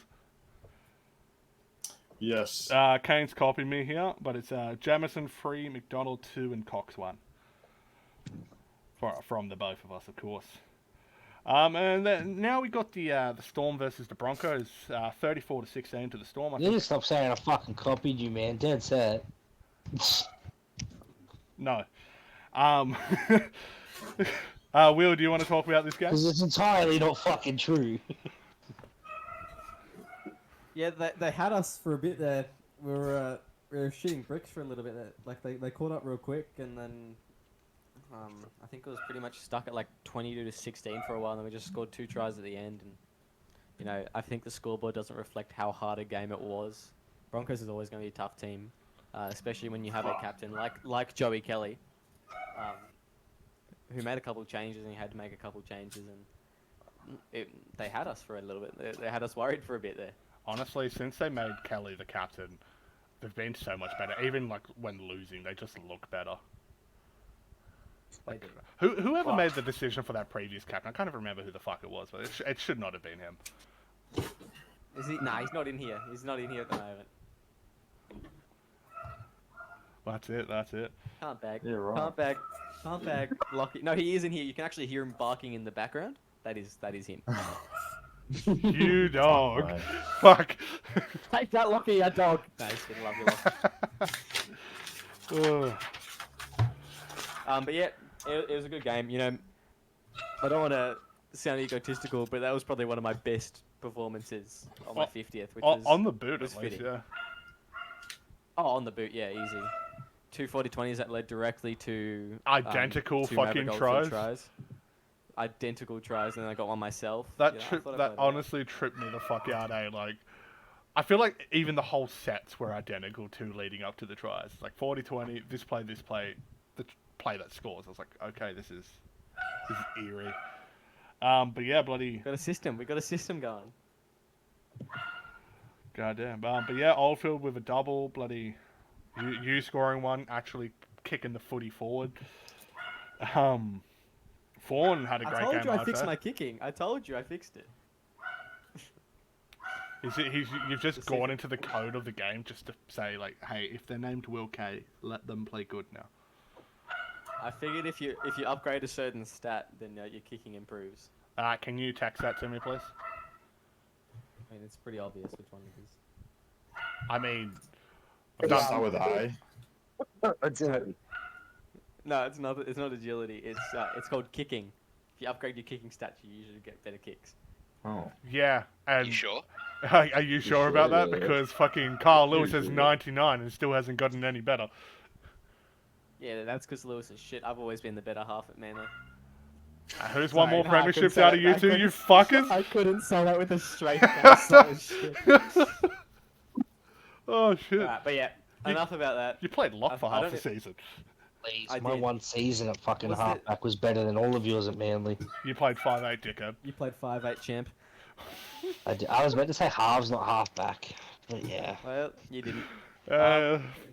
Yes. Kane's copying me here, but it's Jamison 3, McDonald 2, and Cox 1. From the both of us, of course. And then now we got the Storm versus the Broncos, 34-16 to the Storm. I You think. need to stop saying I fucking copied you, man. Dead set. No. Will, do you want to talk about this game? Because it's entirely not fucking true. Yeah, they had us for a bit there. We were shooting bricks for a little bit there. Like they caught up real quick, and then I think it was pretty much stuck at like 22-16 for a while, and then we just scored 2 tries at the end. And you know, I think the scoreboard doesn't reflect how hard a game it was. Broncos is always going to be a tough team, especially when you have a captain like Joey Kelly, who made a couple of changes, and he had to make a couple of changes, and they had us for a little bit. They had us worried for a bit there. Honestly, since they made Kelly the captain, they've been so much better. Even like when losing, they just look better. Like, whoever made the decision for that previous captain, I can't even remember who the fuck it was, but it should not have been him. Is he? Nah, he's not in here. He's not in here at the moment. That's it. Can't bag. Yeah, right. Can't bag. Lockie. No, he is in here. You can actually hear him barking in the background. That is him. You dog. Right. Fuck. Take that, Lockie, you dog. No, he's gonna love you, Lockie. But yeah, it was a good game. You know, I don't want to sound egotistical, but that was probably one of my best performances on my 50th, which was on the boot was at least, fitting. yeah. Oh, on the boot, yeah, easy. 2 40-20s that led directly to Identical two fucking Maverick tries. tries. Identical tries, and then I got one myself. That You know, I trip, thought I that played well. honestly tripped me the fuck out, eh? Like, I feel like even the whole sets were identical to leading up to the tries. Like 40-20, this play, the play that scores. I was like, okay, this is eerie. But yeah, bloody We got a system going. goddamn. But yeah, Oldfield with a double, bloody you scoring one, actually kicking the footy forward. Fawn had a great game. I told you I I'd fixed say. my kicking. I told you I fixed it. You've just Just gone see- into the code of the game just to say, like, hey, if they're named Will K, let them play good now. I figured if you upgrade a certain stat, then your kicking improves. Can you text that to me, please? I mean, it's pretty obvious which one it is. I mean, Let's start with A. Agility. No, it's not. It's not agility. It's called kicking. If you upgrade your kicking stats, you usually get better kicks. Oh. yeah. And You sure? are you sure about that? Yeah. Because fucking Carl Lewis has sure? 99 and still hasn't gotten any better. Yeah, that's because Lewis is shit. I've always been the better half at Manly. Who's won more Sorry, no, I couldn't premierships say out of that. you I two, couldn't- you fuckers? I couldn't say that with a straight face. That was shit. Oh shit! Alright, but yeah, enough about that. You played lock for I half don't the e- season. Please, I my did. one season at fucking Was it- halfback was better than all of yours at Manly. You played 5'8", dickhead. You played 5'8", champ. I was meant to say halves, not halfback. But yeah. Well, you didn't.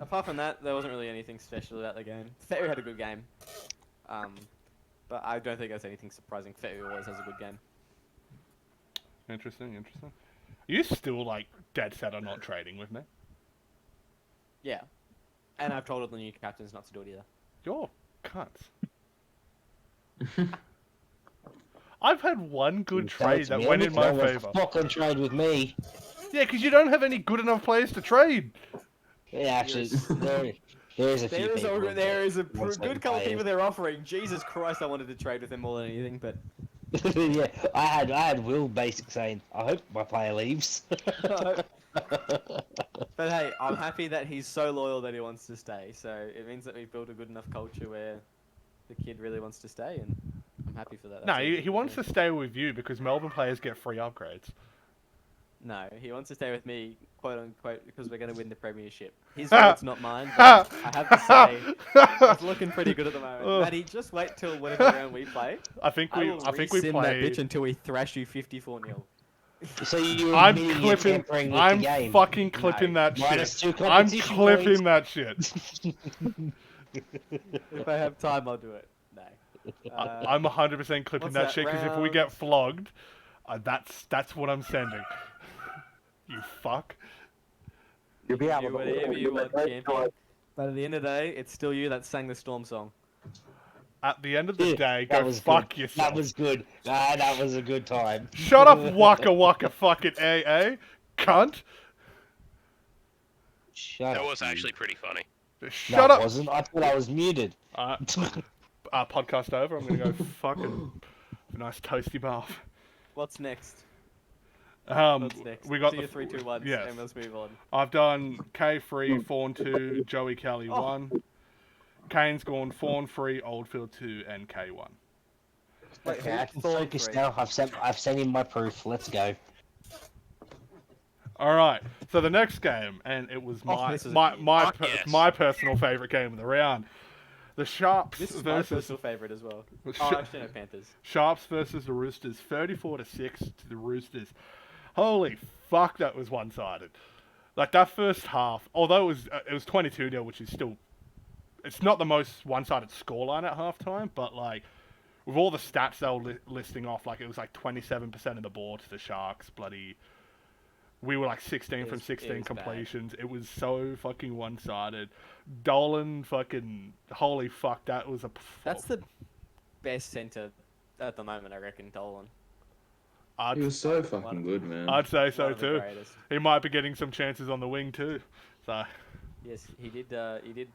Apart from that, there wasn't really anything special about the game. Fetu had a good game. But I don't think there's anything surprising. Fetu always has a good game. Interesting. Are you still like dead set on not trading with me? Yeah. And I've told all the new captains not to do it either. You're cunts. I've had one good trade that went in my favour. Fucking trade with me. Yeah, because you don't have any good enough players to trade. Yeah, actually, there is a few people. There is a wants good them couple players. people they're offering. Jesus Christ, I wanted to trade with him more than anything, but Yeah, I had Will basic saying, I hope my player leaves. but hey, I'm happy that he's so loyal that he wants to stay. So it means that we've built a good enough culture where the kid really wants to stay, and I'm happy for that. No, That's all. he wants to stay with you because Melbourne players get free upgrades. No, he wants to stay with me, quote unquote, because we're going to win the premiership. His vote's not mine, but I have to say, it's looking pretty good at the moment. Ugh. Matty, just wait till whatever round we play. I think we Sim that play. bitch until we thrash you 54-0. So you're I'm admitting you're clipping. tampering with I'm the game. fucking clipping that Minus shit. 2 I'm competition clipping points. that shit. If I have time, I'll do it. No. I'm 100% clipping what's that that, shit because if we round- get flogged, That's what I'm sending. You fuck. You'll be You able do to whatever you want, champion. But at the end of the day, it's still you that sang the Storm song. At the end of the Yeah, day, that go was fuck good. yourself. That was good. That was a good time. Shut up, waka waka fucking AA, cunt. Shut That up. was you. actually pretty funny. Shut No, it up. wasn't. I thought I was muted. Podcast over. I'm gonna go fucking a nice toasty bath. What's next? What's next? We got Do the your 3, 2, 1, yes. and let's move on. I've done K3, Fawn 2, Joey Kelly 1. Kane's gone Fawn 3, Oldfield 2, and K1. Wait, Okay, who's I can Thorn focus three? now. I've sent in my proof. Let's go. Alright, so the next game, and it was this was a yes. my personal favourite game of the round. The Sharps This is my versus personal favorite as well. Well, Oh, sh- actually, no, Panthers. Sharps versus the Roosters, 34-6 to the Roosters. Holy fuck, that was one-sided. Like that first half, although it was 22-0, which is still, it's not the most one-sided scoreline at halftime, but like with all the stats they were listing off, like it was like 27% of the ball to the Sharks. Bloody, we were like 16 It from was 16 bad. completions. It was so fucking one-sided. Dolan fucking, holy fuck, that was a. That's the best centre at the moment, I reckon, Dolan. He was so fucking good, man. I'd say so One of the too. greatest. He might be getting some chances on the wing too. So Yes, he did. He did.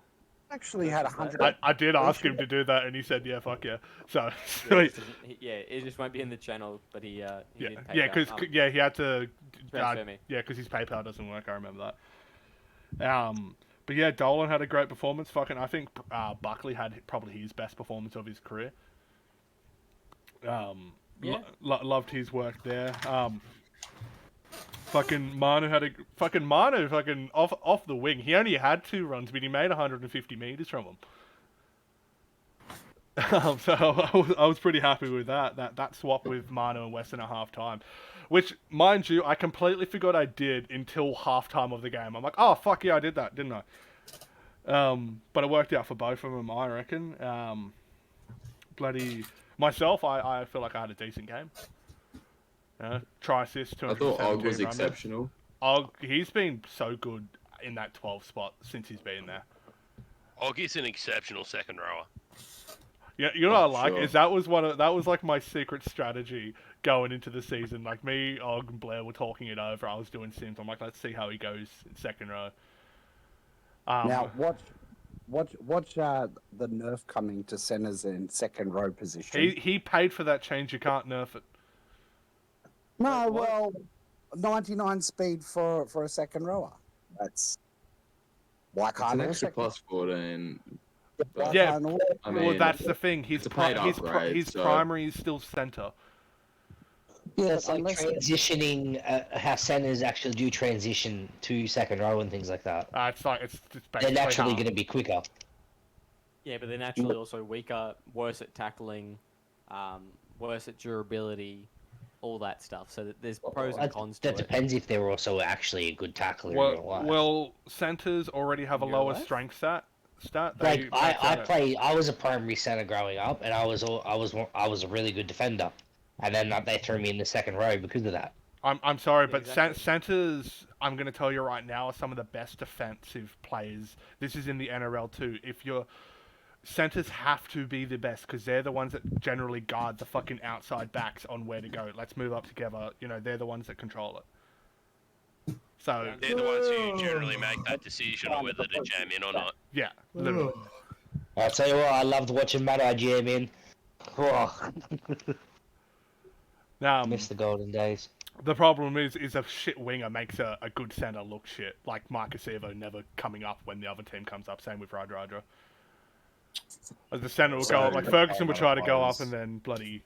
actually had 100. I did ask him to do that, and he said, "Yeah, fuck yeah." So It just won't be in the channel, but he yeah, did pay yeah, out, because he had to. transfer me. Yeah, because his PayPal doesn't work. I remember that. But yeah, Dolan had a great performance. Fucking, I think Buckley had probably his best performance of his career. Yeah. Loved his work there. Fucking Manu fucking off the wing. He only had 2 runs, but he made 150 meters from them. So I was pretty happy with that swap with Manu and Weston at half time. Which, mind you, I completely forgot I did until halftime of the game. I'm like, oh fuck yeah, I did that, didn't I? But it worked out for both of them, I reckon. Bloody myself, I feel like I had a decent game. Try assist, I thought 217 Og was runners. exceptional. Og, he's been so good in that 12 spot since he's been there. Oggie's an exceptional second rower. Yeah, you know what I like Sure. is that was like my secret strategy going into the season. Like me, Og, and Blair were talking it over. I was doing sims. I'm like, let's see how he goes in second row. Now watch the nerf coming to centers in second row position. he paid for that change. You can't nerf it. No, Wait, what? well, 99 speed for a second rower. That's why It's can't an all extra second? plus 14. Why Yeah. can't all- I Well, mean, that's the thing. His it's a paid upgrade, his so- primary is still center. Yeah, It's like unless- transitioning how centers actually do transition to second row and things like that. It's They're basically naturally half. going to be quicker. Yeah, but they're naturally also weaker, worse at tackling, worse at durability, all that stuff. So there's pros and cons to That it. depends if they're also actually a good tackler in real life. Well, centers already have a In real lower life? strength stat. Like max out at- I was a primary center growing up, and I was a really good defender, and then they threw me in the second row because of that. I'm sorry, Yeah, but exactly. centers, I'm going to tell you right now, are some of the best defensive players. This is in the NRL too. If your centers have to be the best because they're the ones that generally guard the fucking outside backs on where to go. Let's move up together. You know, they're the ones that control it. So They're the ones who generally make that decision on whether to jam in or not. yeah, literally. I'll tell you what, I loved watching Matt jam in. Oh, Now, miss the golden days. the problem is a shit winger makes a good center look shit. Like Marcus Evo never coming up when the other team comes up. Same with Radradra. As the center will go up, like Ferguson would try to go up, and then bloody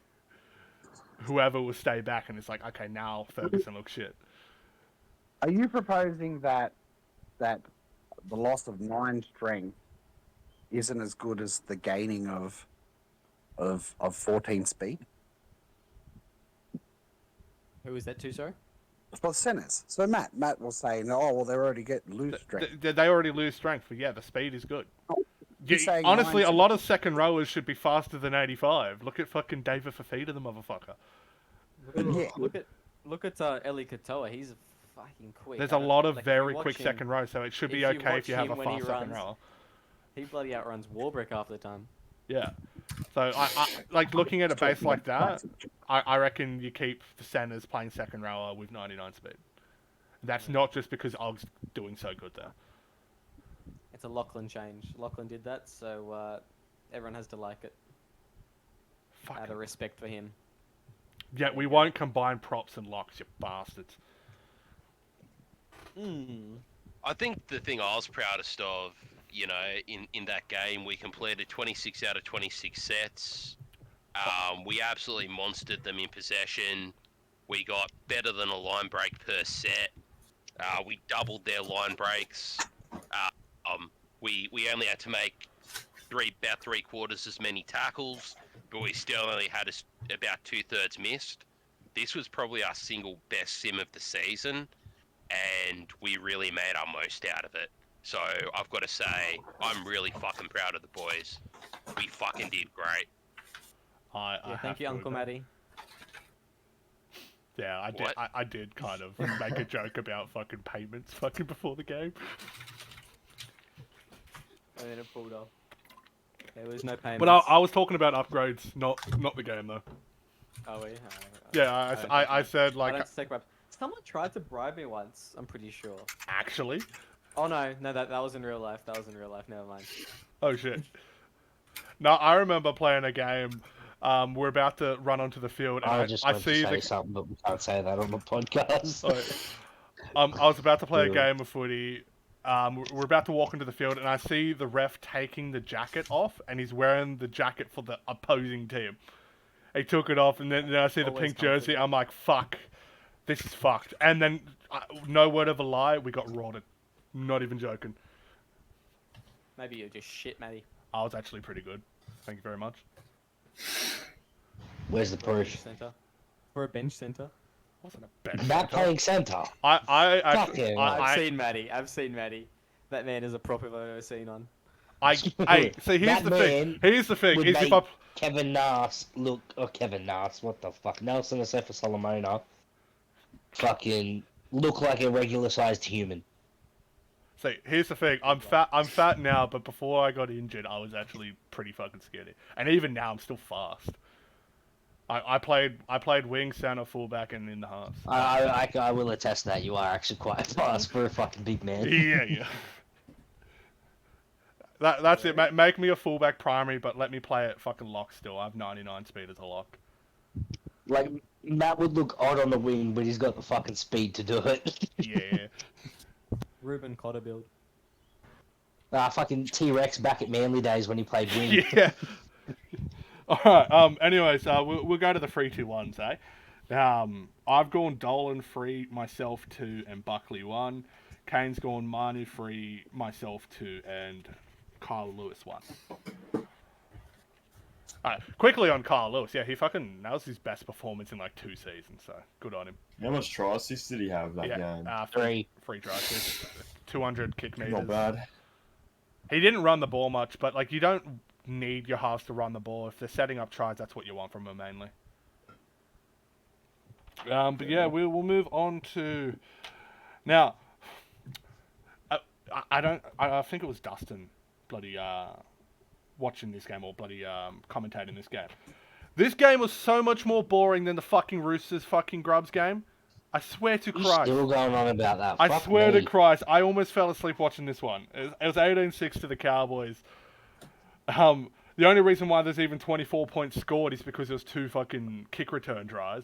whoever will stay back, and it's like, okay, now Ferguson looks shit. Are you proposing that the loss of 9 strength isn't as good as the gaining of 14 speed? Who was that to, sorry? For centers. So Matt was saying, oh well, they're already getting loose strength. They already lose strength, but yeah, the speed is good. You're saying Honestly, a 9 lot of second rowers should be faster than 85. Look at fucking David Fafita, the motherfucker. Yeah. Look at Eli Katoa. He's fucking quick. There's I a don't- lot of like, if you very watch quick him- second row, so it should be if you okay if watch you have a him when he fast second runs- row. He bloody outruns Warbrick half the time. Yeah. So I like looking at a base like that. I reckon you keep the centers playing second rower with 99 speed. That's not just because Og's doing so good there. It's a Lachlan change. Lachlan did that, so everyone has to like it out Fuck. of respect for him. Yeah, we won't combine props and locks, you bastards. I think the thing I was proudest of, you know, in that game, we completed 26 out of 26 sets. We absolutely monstered them in possession. We got better than a line break per set. We doubled their line breaks. We only had to make about 3/4 as many tackles, but we still only had about 2/3 missed. This was probably our single best sim of the season, and we really made our most out of it. So I've got to say, I'm really fucking proud of the boys. We fucking did great. I Yeah, have thank you, to Uncle agree. Matty. Yeah, I did. What? I did kind of make a joke about fucking payments fucking before the game. And then it pulled off. There was no payments. But I was talking about upgrades, not the game though. Oh, wait. Yeah, I said I like don't take bribes. Someone tried to bribe me once. I'm pretty sure. actually. Oh no, that was in real life. That was in real life. Never mind. Oh shit. No, I remember playing a game. We're about to run onto the field, and I just I wanted see to say the. something, but we can't say that on the podcast. I was about to play a Yeah. game of footy. We're about to walk into the field, and I see the ref taking the jacket off, and he's wearing the jacket for the opposing team. He took it off, and then I see the Always pink jersey. comfortable. I'm like, fuck, this is fucked. And then, no word of a lie, we got rotted. Not even joking. Maybe you're just shit, Matty. I was actually pretty good. Thank you very much. Where's the For a bench proof? center. For a bench center. Wasn't a bench Matt center. playing centre. I actually, Fucking I've seen Matty. That man is a prop I've ever seen on. hey, see, here's That the thing. man Here's the thing. would Is if make I, Kevin Nass look, or Kevin Nass, what the fuck? Nelson Asefa Solomona fucking look like a regular sized human. see, here's the thing. I'm fat now, but before I got injured, I was actually pretty fucking skinny. And even now, I'm still fast. I played wing, center, fullback, and in the halves. I will attest that you are actually quite fast for a fucking big man. Yeah. That's it. Make me a fullback primary, but let me play at fucking lock still. I have 99 speed as a lock. Like, Matt would look odd on the wing, but he's got the fucking speed to do it. Yeah. Ruben Cotter build. Fucking T-Rex back at Manly days when he played wing. Yeah. All right. Anyways, we'll go to the 3-2-1s, eh? I've gone Dolan 3, myself 2, and Buckley 1. Kane's gone Manu 3, myself 2, and Kyle Lewis 1. Alright, quickly on Kyle Lewis. Yeah, that was his best performance in like 2 seasons, so good on him. How much try assists did he have that Yeah, game? free try assists, 200 kick meters. Not bad. He didn't run the ball much, but like you don't need your halves to run the ball. If they're setting up tries, that's what you want from them mainly. But yeah, we'll move on to now. I think it was Dustin bloody watching this game or bloody commentating this game. This game was so much more boring than the fucking Roosters fucking Grubs game. I swear to He's Christ. still going on about that. I Fuck swear me. to Christ, I almost fell asleep watching this one. It was 18-6 to the Cowboys. The only reason why there's even 24 points scored is because there was 2 fucking kick return tries.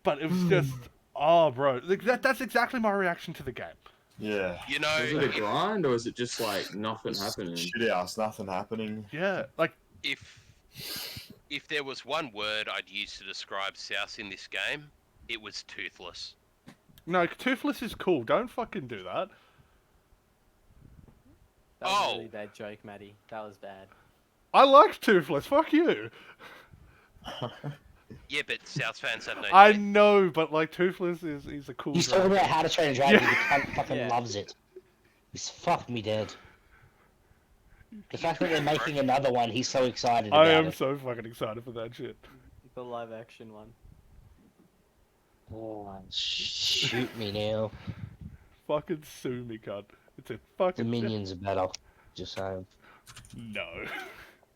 But it was just, oh, bro, that's exactly my reaction to the game. Yeah. You know, Was it a grind or was it just like nothing happening? Shit house, nothing happening. Yeah, like, if there was one word I'd use to describe South in this game, it was toothless. no, Toothless is cool. Don't fucking do that. That was Oh. a really bad joke, Matty. That was bad. I like Toothless. Fuck you. Yeah, but South fans have no I teeth. know, but like Toothless he's a cool. He's dragon. talking about How to Train a Dragon. Yeah. The cunt fucking Yeah. loves it. He's fucked me dead. The fact that they're making another one, he's so excited about I am it. so fucking excited for that shit. The live action one. Oh, shoot me now. Fucking sue me, cunt. It's a The fucking... minions are better. Just saying. No.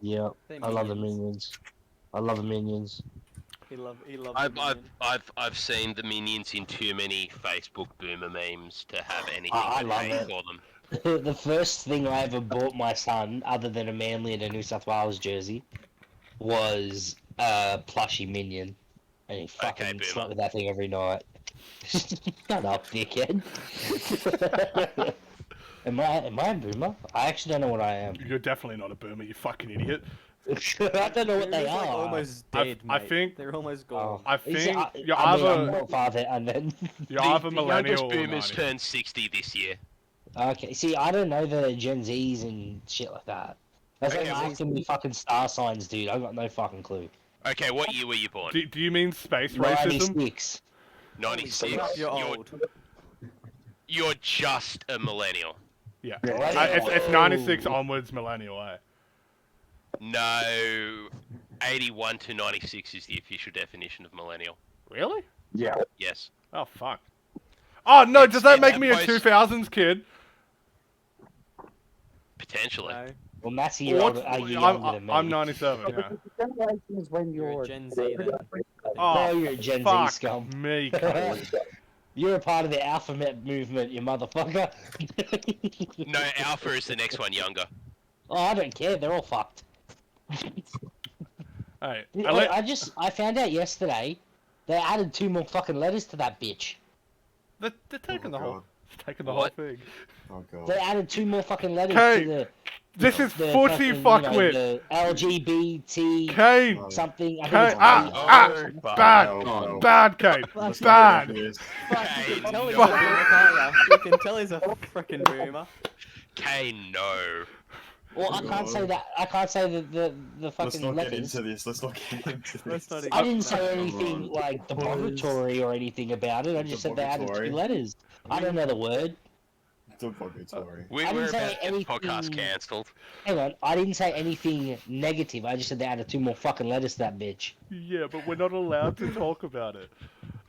Yeah, They're I love the minions. minions. I love the minions. He loves I've seen the minions in too many Facebook boomer memes to have anything I but love hate it. for them. The first thing I ever bought my son, other than a Manly and a New South Wales jersey, was a plushie minion. And he fucking boomer. slept with that thing every night. Shut up, dickhead. Am I a boomer? I actually don't know what I am. You're definitely not a boomer, you fucking idiot. I don't know what they Boomers, like, are. almost I- dead, I mate. think- They're almost Oh, gone. I is think it- you're I mean, I'm either... not far there, and then. You're either The millennial youngest or boomers 90. turned 60 this year. Okay, see, I don't know the Gen Zs and shit like that. That's like Okay, well- asking me fucking star signs, dude. I got no fucking clue. Okay, what year were you born? Do you mean space racism? 96. 96. You're old. You're just a millennial. Yeah. Millennial. It's 96 onwards millennial, eh? No, 81 to 96 is the official definition of millennial. Really? Yeah. Yes. Oh, fuck. Oh, no, It's- does that it make me a post- 2000s kid? Potentially. No, Well, Matt's a year, What? older, a year younger than me. I'm 97, yeah. Generation is when you're you're a Gen Z then. Oh, No, you're a Gen Z fuck scum. me, cunt. You're a part of the alphabet movement, you motherfucker. No, Alpha is the next one younger. Oh, I don't care. They're all fucked. Hey, I found out yesterday they added 2 more fucking letters to that bitch. they're taking Oh, the whole... God. Taking the What? whole thing. Oh god. They added 2 more fucking letters Okay, to the. This is the footy fucking, fuckwit. the LGBT Kane! something. I think Kane! it's Bad! Oh. Bad, Kane! Let's Bad! Fuck, you Kane, can tell he's no. a boomer, can't ya? You can tell he's a frickin' boomer. Kane, no. Well, I can't say that. I can't say the Let's fucking not get letters. into this. Let's not get into this. Let's not I didn't say Come anything on. like derogatory or anything about it. I just said they added 2 Derogatory? letters. I don't know the word. Derogatory. We I were didn't say about to get the anything- podcast cancelled. Hang on, I didn't say anything negative. I just said they added 2 more fucking letters to that bitch. Yeah, but we're not allowed to talk about it.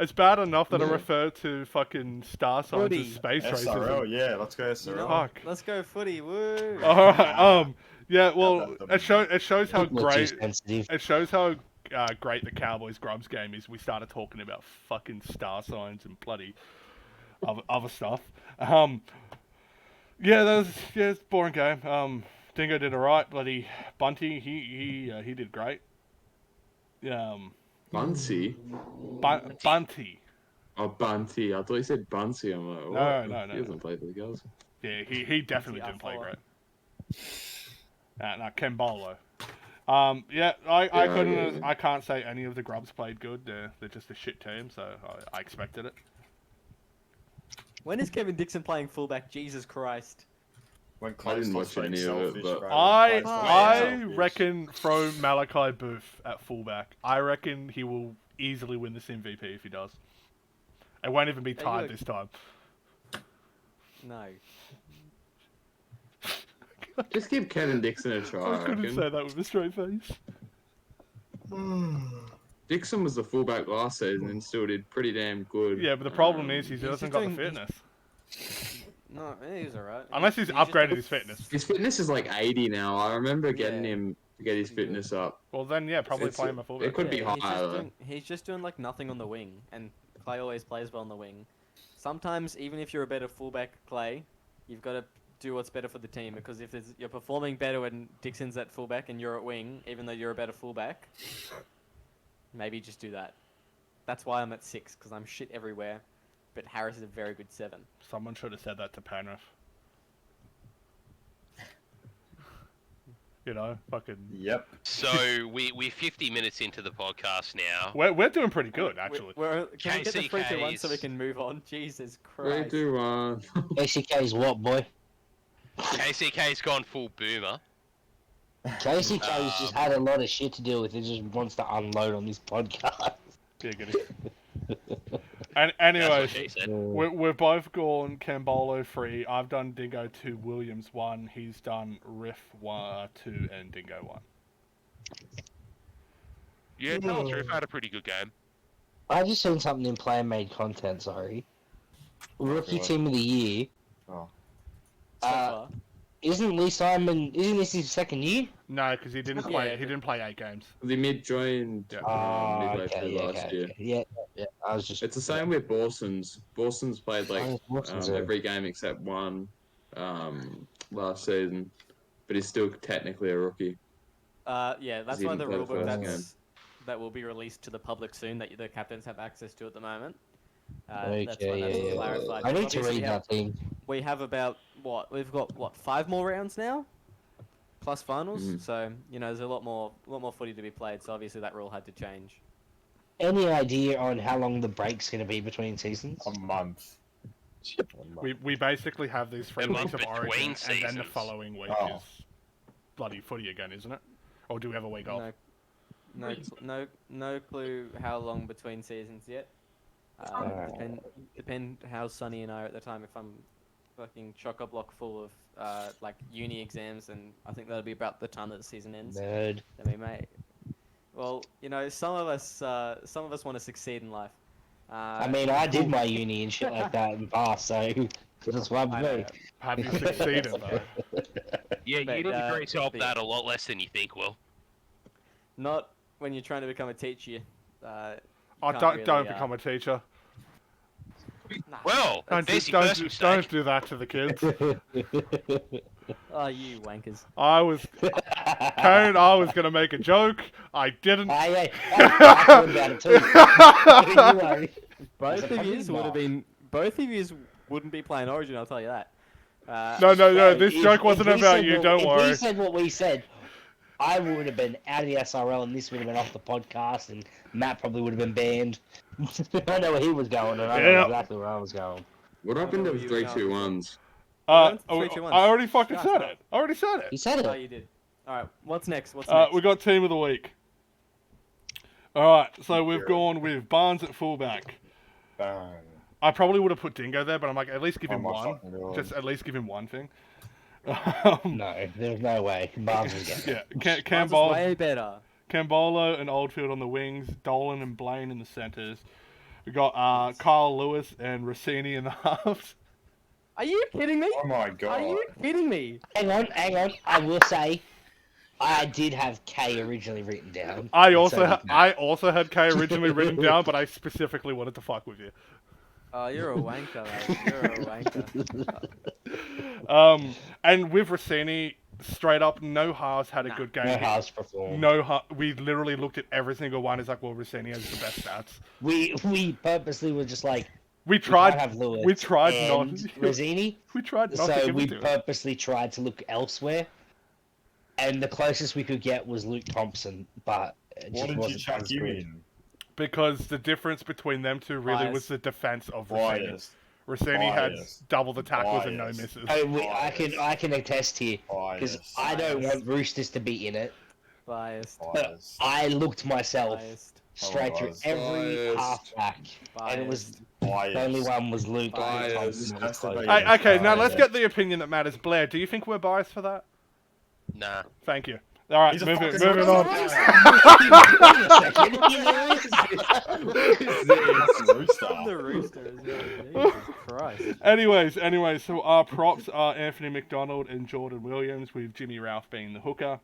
It's bad enough that I Yeah. refer to fucking star signs Footy. as space SRL, racism. yeah, let's go You SRL. know, Fuck. let's go footy, woo! Alright, yeah, well, That- it shows how People are too great... sensitive. It shows how great the Cowboys Grubs game is. We started talking about fucking star signs and bloody other stuff. Yeah, it's a boring game. Dingo did alright. Bloody Bunty, he did great. Bunsey? Bunty. Oh, Bunty. I thought you said Bunsey. I'm like, what? No. He hasn't played for the girls. Yeah, he definitely Bunty, didn't play I great. No, Ken Bolo. Yeah, I couldn't. yeah. I can't say any of the Grubs played good. They're just a shit team, so I expected it. When is Kevin Dixon playing fullback? Jesus Christ. When I didn't Close watch any of it, but- bro. I Close reckon throw Malachi Booth at fullback. I reckon he will easily win this MVP if he does. It won't even be tied look. this time. No. Just give Kevin Dixon a try. I I couldn't reckon. say that with a straight face. Dixon was the fullback last season and still did pretty damn good. Yeah, but the problem is he he's doesn't just got the doing- fitness. No, he's alright. Unless he's just upgraded got- his fitness. His fitness is like 80 now. I remember getting Yeah. him to get his Pretty good. fitness up. Well, then, yeah, probably It's- play him a it fullback. could be he's higher, just though. he's just doing like nothing on the wing, and Clay always plays well on the wing. Sometimes, even if you're a better fullback, Clay, you've got to do what's better for the team. Because if you're performing better when Dixon's at fullback and you're at wing, even though you're a better fullback, maybe just do that. That's why I'm at 6, because I'm shit everywhere. But Harris is a very good 7. Someone should have said that to Penrith. You know, fucking. Yep. So we're 50 minutes into the podcast now. We're doing pretty good, actually. Can we get the 3 2 1 so we KCKs. can move on? Jesus 3, Christ. 2, 1. KCK's what, boy? KCK's gone full boomer. KCK's just had a lot of shit to deal with. He just wants to unload on this podcast. Yeah, good. And That's what anyways, she said. we're both gone Cambolo 3. I've done Dingo 2, Williams 1. He's done Riff 2, and Dingo 1. Yeah, tell the truth. Had a pretty good game. I just seen something in player made content. Sorry, rookie God. team of the year. Oh. So Uh, far. Isn't Lee Simon? Isn't this his second year? No, because he didn't play. Yeah, He didn't play 8 games. The mid joined Yeah. midway Okay, through yeah, last okay, year. okay. Yeah. I was just. It's the same with Borson's. Borson's played like Oh, Borson's a- every game except one last season, but he's still technically a rookie. Yeah, that's he why the didn't play the rulebook first that will be released to the public soon that the captains have access to at the moment. That's Okay, why that's yeah. clarified. I need to Obviously, read that thing. we have about we've got 5 more rounds now, plus finals. Mhm. So there's a lot more footy to be played. So obviously that rule had to change. Any idea on how long the break's going to be between seasons? A month. We basically have these 3 A weeks month of between Origin, and then the seasons. following week Oh. is bloody footy again, isn't it? Or do we have a week off? No clue how long between seasons yet. Depend how Sonny and I are at the time. If I'm fucking chock-a-block full of like uni exams, and I think that'll be about the time that the season ends. Nerd. Then we may. Well, some of us want to succeed in life. I mean, I did my uni and shit like that in the past, so that's why I'm I me. know. Have you succeeded though? Yeah, But, your degrees help but- that a lot less than you think will. Not when you're trying to become a teacher. Oh, can't don't really, become a teacher. Nah. Well, Don't do, fancy don't, first do, mistake. don't do that to the kids. Oh, you wankers. Karen, I was gonna make a joke. I didn't. I thought about it too. Don't you worry. Both There's a of you fucking would have mark. been. Both of you wouldn't be playing Origin. I'll tell you that. No, Bro, this if- joke if wasn't we about said you. what- Don't if worry. we said what we said, I would have been out of the SRL, and this would have been off the podcast, and Matt probably would have been banned. I know where he was going, and I know Yeah. exactly where I was going. What happened to know you 3-2-1s? Three, I two, one. already fucking Shut said up. it. I already said He it. said Oh, it. you did. All right. What's next? What's next? We got team of the week. All right, so we've gone with Barnes at fullback. Bang. I probably would have put Dingo there, but I'm like, at least give Oh him my one. fucking God. Just at least give him one thing. No, there's no way. Barnes was getting it. Yeah, Barnes is way better. Cambolo and Oldfield on the wings, Dolan and Blaine in the centres. We got Carl Lewis and Rossini in the halves. Are you kidding me? Oh my Are god. you kidding me? Hang on. I will say, I did have K originally written down. I and also so did Matt. I also had K originally written down, but I specifically wanted to fuck with you. Oh, you're a wanker, mate. You're a wanker. And with Rossini, straight up, no Haas had a Nah. good game. No Haas performed. No, we literally looked at every single one. It's like, well, Rossini has the best stats. We purposely were just like, We we can't tried. have Lewis. We tried and not. Rosini. We tried not to So give we it to him. purposely tried to look elsewhere, and the closest we could get was Luke Thompson, but it Why just did you wasn't chuck as him good. in? Because the difference between them two really was Bias. the defense of Rossini. Bias. Rossini had Bias. double the tackles and no Bias. misses. I can attest here because Bias. I don't Bias. want Roosters to be in it, Biased. but Bias. I looked myself Biased. straight through Bias. every Biased. halfback, and it was Bias. the only one was Luke. Bias. Thompson that was close. Bias. Okay, now let's Bias. get the opinion that matters. Blair, do you think we're biased for that? Nah. Thank you. All right, He's a moving fucking on. rooster. Wait a second, The Rooster as well. Jesus Christ. Anyways, so our props are Anthony McDonald and Jordan Williams, with Jimmy Ralph being the hooker.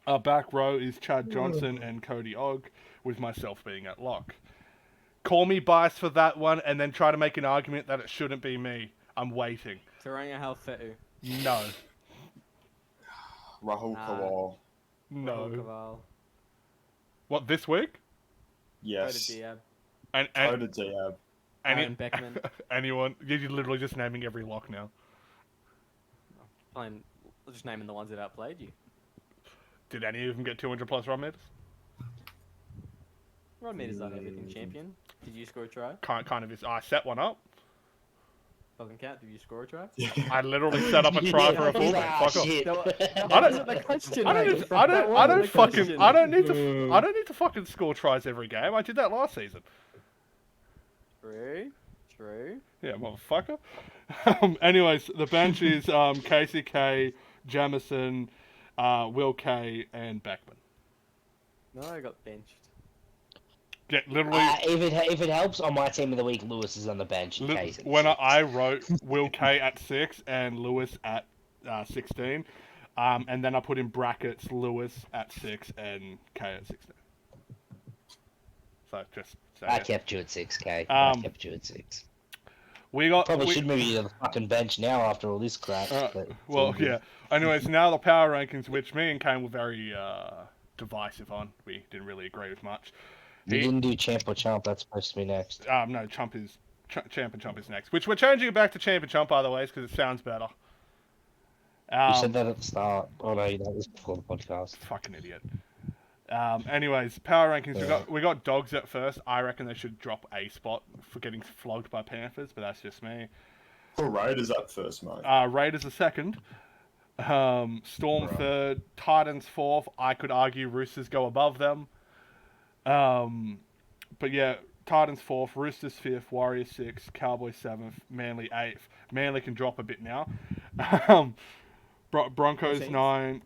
Our back row is Chad Johnson and Cody Ogg, with myself being at lock. Call me biased for that one, and then try to make an argument that it shouldn't be me. I'm waiting. Taranga Halfetu. No. Rahul Nah. Kawal. No. Caval. What, this week? Yes. Diab. And Coda Diab. Aaron Beckman. anyone? You're literally just naming every lock now. Playing, just naming the ones that outplayed you. Did any of them get 200 plus run meters? Rod Meter's done everything, champion. Did you score a try? Kind of is. I set one up. Doesn't count. Did you score a try? I literally set up a try for a fullback. Ah, Fuck off. shit. That don't- wasn't the question, I don't mate. need. That wasn't the question. I don't need to fucking score tries every game. I did that last season. True. Yeah, motherfucker. Anyways, the bench is Casey K, Jamison, Will K, and Beckman. No, I got benched. Get literally. If it helps, on my team of the week, Lewis is on the bench in case. When I wrote Will K at 6 and Lewis at 16, and then I put in brackets Lewis at 6 and K at 16. So just so I yeah. kept you at 6K. I kept you at 6. We got Probably should move you to the fucking bench now after all this crap. But it's all well, good. yeah. Anyways, now the power rankings, which me and Kane were very divisive on. We didn't really agree with much. You didn't do champ or chump. That's supposed to be next. No, Champ and Chump is next. Which we're changing it back to Champ and Chump, by the way, because it sounds better. You said that at the start. Oh no, that was before the podcast. Fucking idiot. Anyways, power rankings. We got Dogs at first. I reckon they should drop a spot for getting flogged by Panthers, but that's just me. For Raiders at first, mate. Raiders are second. Storm third. Titans fourth. I could argue Roosters go above them. But yeah, Titans fourth, Roosters fifth, Warriors sixth, Cowboys seventh, Manly eighth. Manly can drop a bit now. Broncos 9,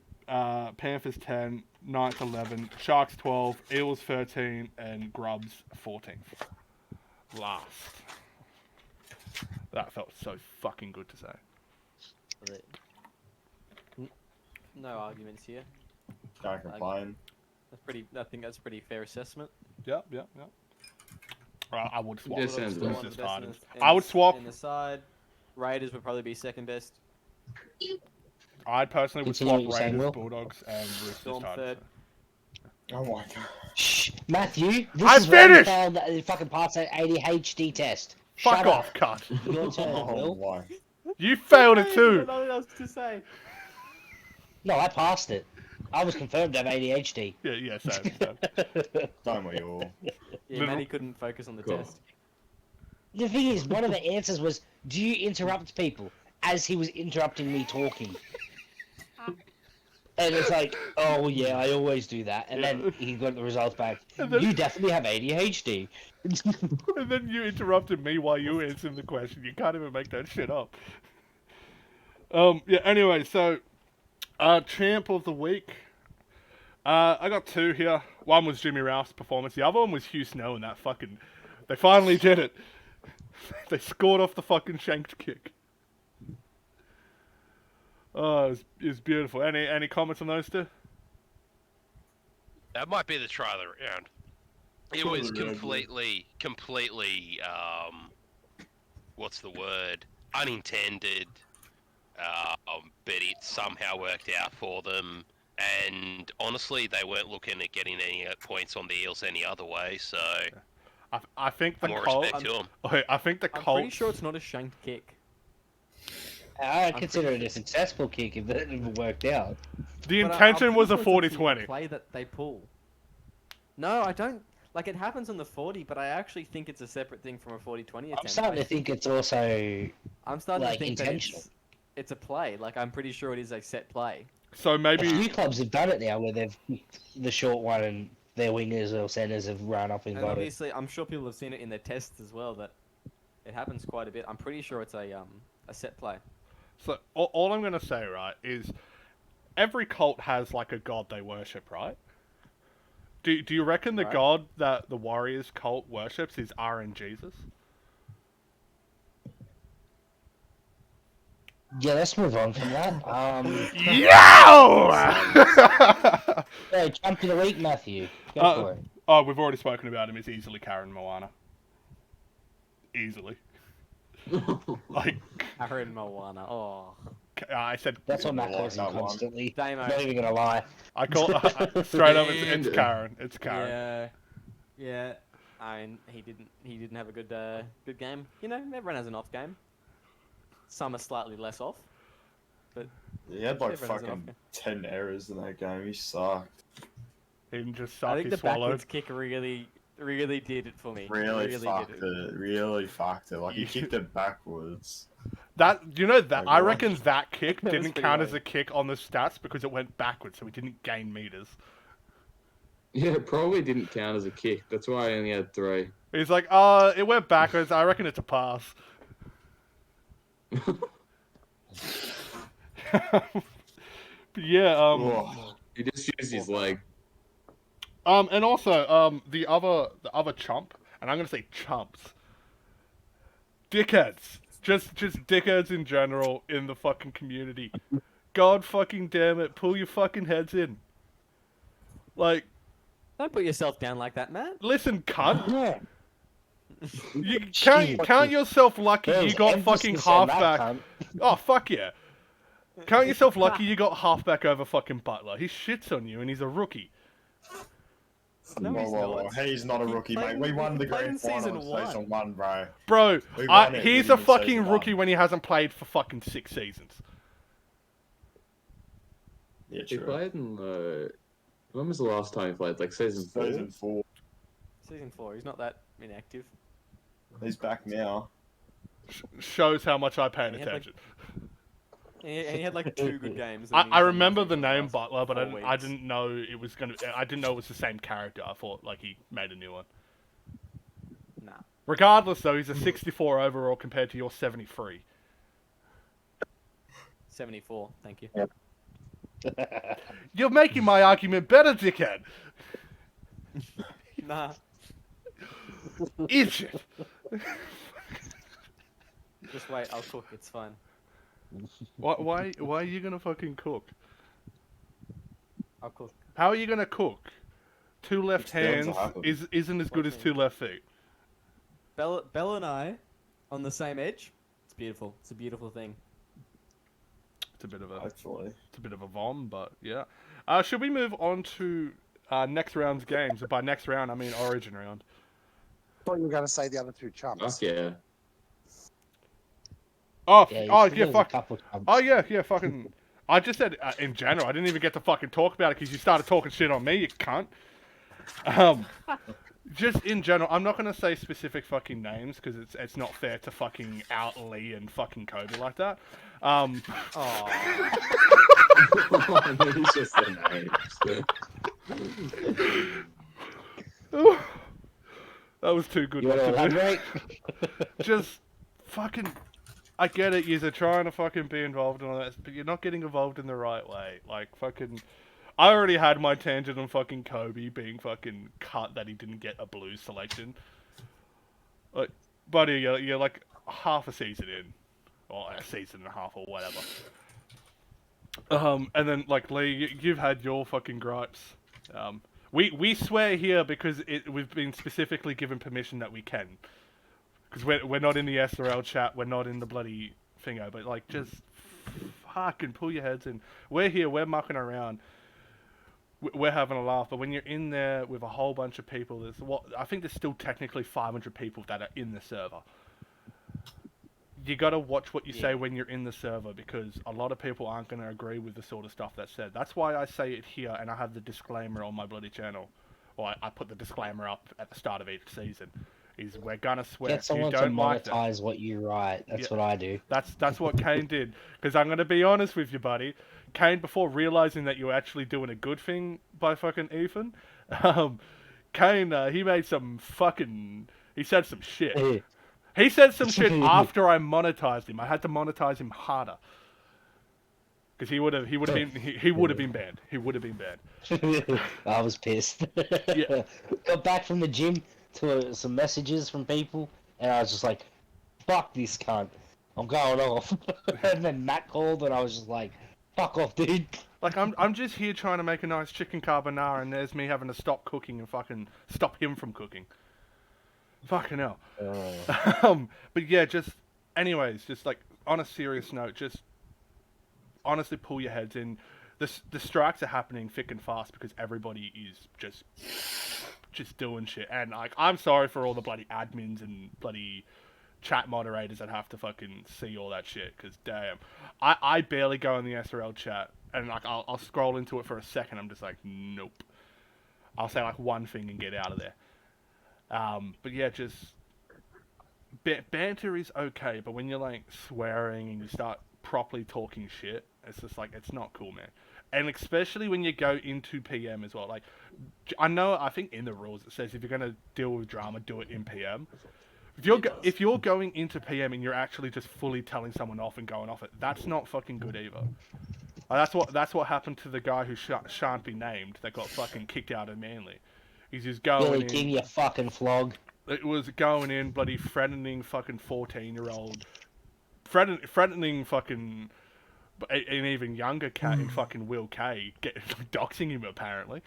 Panthers 10, Knights 11, Sharks 12, Eels 13, and Grubs 14th. Last. That felt so fucking good to say. No arguments here. Can't complain. That's pretty. I think that's a pretty fair assessment. Yep. I would swap. Yeah, sounds Still good. one of the best in the- I would swap. In the side, Raiders would probably be second best. I personally would Continue swap what you're saying, Raiders, Will. Bulldogs, and Roosters. Storm Titans. Oh my god. Shh, Matthew. This I is where you finished! failed that fucking pass that ADHD test. Fuck Shut off, up. cut. Your turn, Oh Will. my. You failed it too. Nothing else to say. No, I passed it. I was confirmed to have ADHD. Yeah, same. Don't we all? Yeah, Matty couldn't focus on the Cool. test. The thing is, one of the answers was, do you interrupt people? As he was interrupting me talking. And it's like, oh yeah, I always do that. And then he got the results back. And then- You definitely have ADHD. And then you interrupted me while you were answering the question. You can't even make that shit up. Yeah, anyway, so, champ of the week. I got two here. One was Jimmy Ralph's performance. The other one was Hugh Snow and that fucking... They finally did it. They scored off the fucking shanked kick. Oh, it was beautiful. Any comments on those two? That might be the try of the round. It Probably was really completely, what's the word? Unintended, but it somehow worked out for them. And honestly, they weren't looking at getting any points on the Eels any other way, so I think the more Colt... respect to them. Okay, I think the I'm Colts... pretty sure it's not a shanked kick. I consider it a successful kick if it worked out. The But intention I'm was a pretty sure it's 40-20. play that they pull. No, I don't. Like, it happens on the 40, but I actually think it's a separate thing from a 40-20 attempt. I'm starting to think it's also I'm starting like, to think intentional. that it's a play. Like, I'm pretty sure it is a set play. So a maybe... few clubs have done it now where they've the short one and their wingers or centers have run up and And got it. obviously, I'm sure people have seen it in their tests as well, that it happens quite a bit. I'm pretty sure it's a set play. So all I'm gonna say, right, is every cult has like a god they worship, right? Do you reckon the Right. god that the Warriors cult worships is RNGesus? Yeah, let's move on from that. Yo! So, jump to the week, Matthew. Go Uh, for it. Oh, we've already spoken about him. It's easily Karen Moana. Easily. Like, Aaron Moana. Oh. I said... That's what Matt like calls him that one. constantly. Damo. Not even gonna lie. I call... straight up, it's And- Karen. It's Karen. Yeah. I mean, he didn't have a good game. You know, everyone has an off game. Some are slightly less off. He had like Everyone's an fucking 10 errors in that game. He sucked. He didn't just I suck, think he the swallowed. backwards kick really did it for me. Really fucked did it. Really fucked it. Like he kicked it backwards. That you know that Oh, I God. reckon that kick That was didn't pretty count as lame. a kick on the stats because it went backwards, so he didn't gain meters. Yeah, it probably didn't count as a kick. That's why I only had 3. He's like, it went backwards. I reckon it's a pass. But yeah, Oh, He just used his leg. And also, the other chump, and I'm gonna say chumps, dickheads, just dickheads in general in the fucking community. God fucking damn it, pull your fucking heads in. Like, Don't put yourself down like that, Matt. listen, cunt. Yeah. You Shit. count yourself lucky There you was got fucking emphasis on that, halfback. cunt. Oh fuck yeah. Count yourself lucky you got halfback over fucking Butler. He shits on you and he's a rookie. No, he's not. He's not a He rookie, played mate. We in- won he the played grand in final season in season one. 1, bro. Bro, We won it he's with a him in fucking season rookie 1. when he hasn't played for fucking 6 seasons. Yeah, He true. played in when was the last time he played? Like season 4? Season 4. Season 4. He's not that inactive. He's back now. Shows how much I pay And he had, like, attention. And he had like 2 good games. I remember the name last Butler, but 4 I weeks. didn't know it was gonna. I didn't know it was the same character. I thought like he made a new one. Nah. Regardless, though, he's a 64 overall compared to your 73. 74. Thank you. You're making my argument better, dickhead. Nah. Idiot. Just wait. I'll cook. It's fine. Why are you gonna fucking cook? I'll cook. How are you gonna cook? 2 left It's bound to hands happen. isn't as good as 2 left feet. Bella and I on the same edge. It's beautiful. It's a beautiful thing. It's a bit of a Hopefully. vom, but yeah. Should we move on to next round's games? By next round, I mean Origin round. I thought you were going to say the other 2 chumps. Fuck yeah. Oh, Yeah, oh you yeah, forget fuck. a couple times. Oh yeah, fucking. I just said in general. I didn't even get to fucking talk about it because you started talking shit on me, you cunt. Just in general, I'm not gonna say specific fucking names because it's not fair to fucking out Lee and fucking Kobe like that. Oh. He's just the names. That was too good. You want not to to do. elaborate? Just fucking. I get it. You're trying to fucking be involved in all that, but you're not getting involved in the right way. Like fucking. I already had my tangent on fucking Kobe being fucking cut that he didn't get a Blues selection. Like, buddy, you're like half a season in, or a season and a half, or whatever. And then like Lee, you've had your fucking gripes. We swear here because we've been specifically given permission that we can. Because we're not in the SRL chat, we're not in the bloody thingo, but like just fucking pull your heads in. We're here, we're mucking around. We're having a laugh, but when you're in there with a whole bunch of people, I think there's still technically 500 people that are in the server. You gotta watch what you say when you're in the server because a lot of people aren't gonna agree with the sort of stuff that's said. That's why I say it here and I have the disclaimer on my bloody channel. Or I put the disclaimer up at the start of each season. Is we're gonna swear. Get If you someone to don't like that, monetize what you write. That's Yeah. what I do. that's what Kane did. Because I'm gonna be honest with you, buddy. Kane, before realizing that you were actually doing a good thing by fucking Ethan, Kane, he made some fucking. He said some shit. Hey, He said some shit after I monetized him. I had to monetize him harder. Because he would have been banned. He would have been banned. I was pissed. Yeah. Got back from the gym to some messages from people, and I was just like, "Fuck this cunt, I'm going off." And then Matt called, and I was just like, "Fuck off, dude." Like I'm just here trying to make a nice chicken carbonara, and there's me having to stop cooking and fucking stop him from cooking. Fucking hell. But yeah, anyways, just like on a serious note, just honestly pull your heads in. The strikes are happening thick and fast because everybody is just doing shit. And like, I'm sorry for all the bloody admins and bloody chat moderators that have to fucking see all that shit. Because damn, I barely go in the SRL chat, and like I'll scroll into it for a second. I'm just like, nope. I'll say like one thing and get out of there. But yeah, just banter is okay, but when you're like swearing and you start properly talking shit, it's just like, it's not cool, man. And especially when you go into PM as well. Like, I think in the rules it says if you're gonna deal with drama, do it in PM. If you're going into PM and you're actually just fully telling someone off and going off it, that's not fucking good either. That's what happened to the guy who shan't be named that got fucking kicked out of Manly. He's just going Billy in. King, you fucking flog. It was going in, bloody threatening fucking 14-year-old. Threatening fucking an even younger cat in fucking Will K. Doxing him, apparently.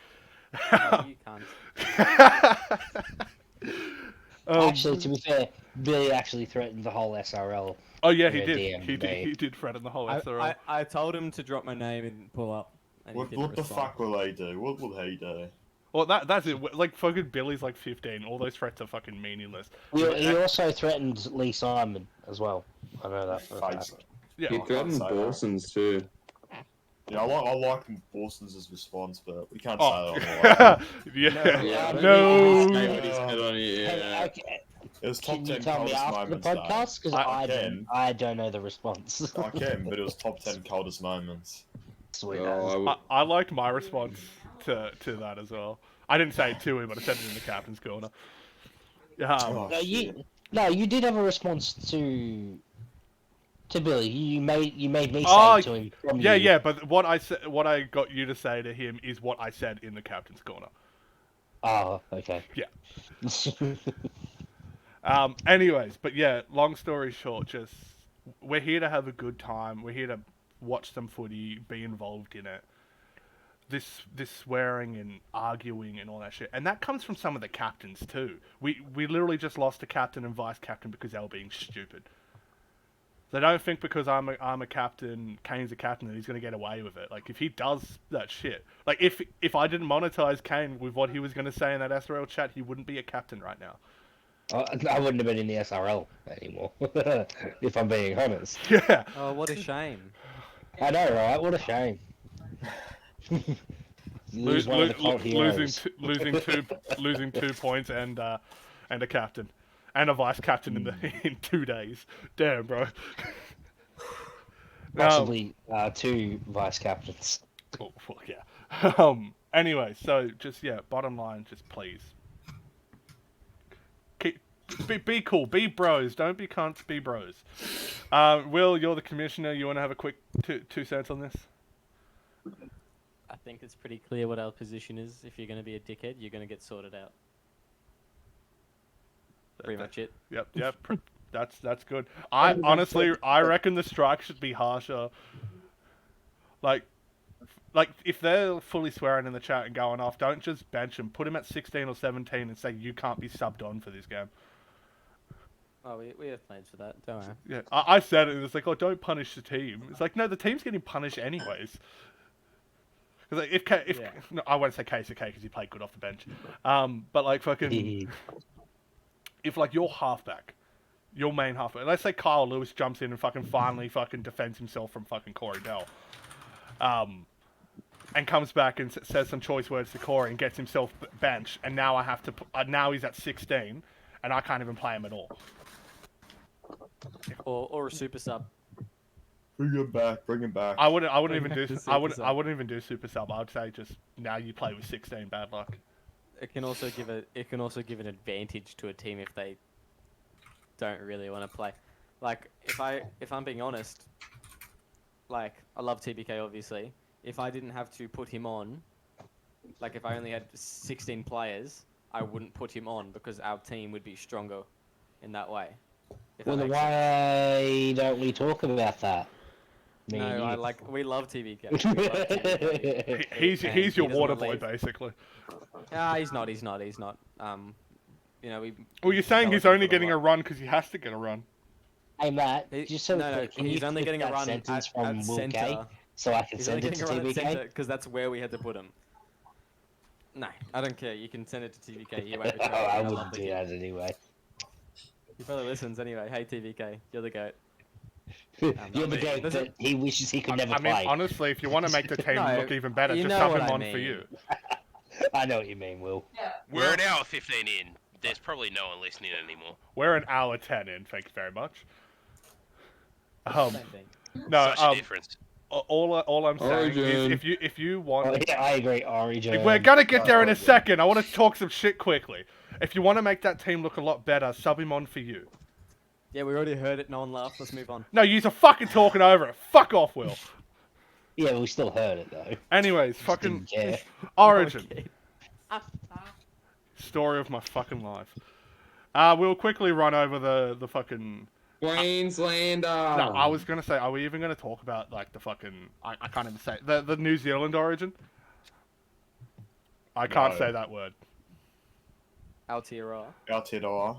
No, you can't. Actually, to be fair, Billy actually threatened the whole SRL. Oh yeah, he Yeah, did. DM He did. me. He did threaten the whole I, SRL. I told him to drop my name and pull up. And he What, didn't what the respond. fuck will they do? What will he do? Well, that's it. Like fucking Billy's like 15. All those threats are fucking meaningless. He also threatened Lee Simon as well. I know that for a Face fact. it. Yeah. He I can't threatened say that. Borsons too. Yeah, I like Borson's response, but we can't Oh. say that on the yeah. Yeah, No. Say what he said on here. Hey, okay, It was top can you 10 tell me coldest after the moments. though. podcast? Because I I don't know the response. I can, but it was top 10 coldest moments. Sweet Oh, as. I would- I liked my response to that as well. I didn't say it to him, but I said it in the captain's corner. Oh, No, shit. you did have a response to Billy. You made me say Oh, it to him. From Yeah, you. yeah, but what I got you to say to him is what I said in the captain's corner. Oh, okay. Yeah. Anyways, but yeah, long story short, just we're here to have a good time. We're here to watch some footy, be involved in it. This swearing and arguing and all that shit, and that comes from some of the captains too. We literally just lost a captain and vice captain because they were being stupid. They don't think because I'm a captain, Kane's a captain, that he's gonna get away with it. Like if he does that shit, like if I didn't monetize Kane with what he was gonna say in that SRL chat, he wouldn't be a captain right now. I wouldn't have been in the SRL anymore, if I'm being honest. Yeah. Oh, what a shame. I know, right? What a shame. Lose one of the cult heroes. losing 2 points and a captain and a vice captain in 2 days. Damn, bro. Possibly 2 vice captains. Oh, fuck yeah. Anyway, so just bottom line, just please. Be cool, be bros. Don't be cunts, be bros. Will, you're the commissioner. You want to have a quick two cents on this? I think it's pretty clear what our position is. If you're going to be a dickhead, you're going to get sorted out. Pretty much it. Yep. That's good. I honestly reckon the strike should be harsher. Like if they're fully swearing in the chat and going off, don't just bench them. Put him at 16 or 17 and say you can't be subbed on for this game. Oh, we have plans for that. Don't worry. Yeah, I said it. And it's like, oh, don't punish the team. It's like, no, the team's getting punished anyways. Because like, if Yeah. no, I won't say KCK because he played good off the bench. But like fucking, if like your halfback, your main halfback, let's say Kyle Lewis jumps in and fucking finally fucking defends himself from fucking Corey Bell, and comes back and says some choice words to Corey and gets himself benched, and now I have to, now he's at 16, and I can't even play him at all. Or a super sub. Bring him back. I wouldn't Bring even back do. the I super wouldn't. sub. I wouldn't even do super sub. I would say just now you play with 16. Bad luck. It can also give an advantage to a team if they don't really want to play. Like if I'm being honest, like I love TBK obviously. If I didn't have to put him on, like if I only had 16 players, I wouldn't put him on because our team would be stronger in that way. If that Well, then makes sense. why don't we talk about that? Me and No, you. we love TBK. We love TBK. He's And your he doesn't water wanna boy leave. basically. He's not. You know, we. Well, you're saying developed he's him only for the getting a while. run because he has to get a run. Hey Matt, He- just so no, can you he's only flip getting a that run sentence at from Will K, centre. so I can He's send only it to getting a run at TBK? centre because that's where we had to put him. No, I don't care. You can send it to TVK. He won't Oh, return it. I love wouldn't the do kid. that anyway. He probably listens anyway. Hey TVK, you're the goat. You're the me. goat Does that he wishes he could never I mean, play. honestly, if you want to make the team No, look even better, you just know sub what him I on for mean. you. I know what you mean, Will. We're an hour 15 in. There's probably no one listening anymore. We're an hour 10 in. Thank you very much. Same thing. No, Such a difference. all I'm saying Origin. is if you want, Oh, yeah, I agree, Origin. we're gonna get there in a Origin. second. I want to talk some shit quickly. If you want to make that team look a lot better, sub him on for you. Yeah, we already heard it. No one laughed. Let's move on. No, you're fucking talking over it. Fuck off, Will. Yeah, we still heard it though. Anyways, Just fucking didn't care. Origin. Okay. Story of my fucking life. We'll quickly run over the fucking... Queenslander. No, I was gonna say, are we even gonna talk about like the fucking? I can't even say the New Zealand origin. I can't No. say that word. Aotearoa. Aotearoa.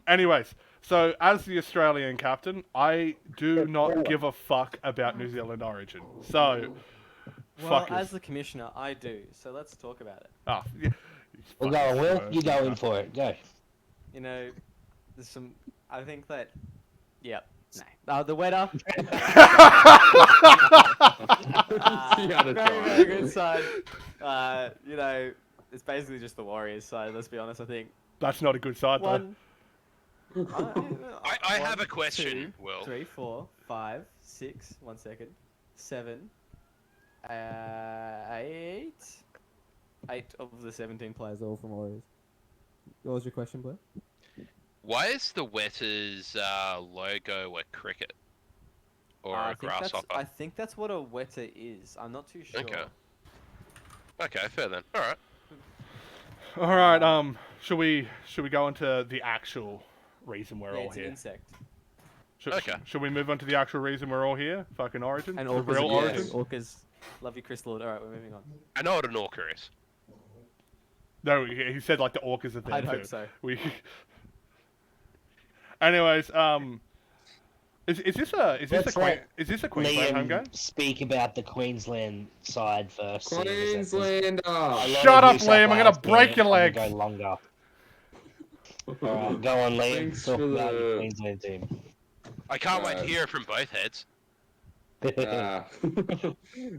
Anyways, so as the Australian captain, I do not give a fuck about New Zealand origin. So, Well, fuck as the commissioner, I do. So let's talk about it. Oh, yeah. We'll go, Will. You go in for it. Go. You know, there's some. I think that. Yep. No. The wetter. gotta Very, try. very good side. You know, it's basically just the Warriors side. Let's be honest. I think That's not a good side, though. one. I have a question, Two, Will. 3, 4, 5, 6. 1 second. 7. 8. 8 of the 17 players are all from Warriors. What was your question, Blair? Why is the Wetters logo a cricket or a grasshopper? I think that's what a Weta is. I'm not too sure. Okay. Okay, fair then. All right. All right. Should we go into the actual reason we're Yeah, all it's an here? insect. Okay. Should we move on to the actual reason we're all here? Fucking origin. And the orcas. real are origin. yes. Orcas. Love you, Chris Lord. All right, we're moving on. I know what an orca is. No, he said like the orcas are there I'd too. hope so. Anyways, is this a Let's let Queensland home game? Liam speak about the Queensland side first. Queenslander. Shut up, Liam! I'm gonna break your legs. Go longer. Alright, go on, Liam. Thanks Talk for about the- your Queensland team. I can't wait to hear it from both heads. Ah.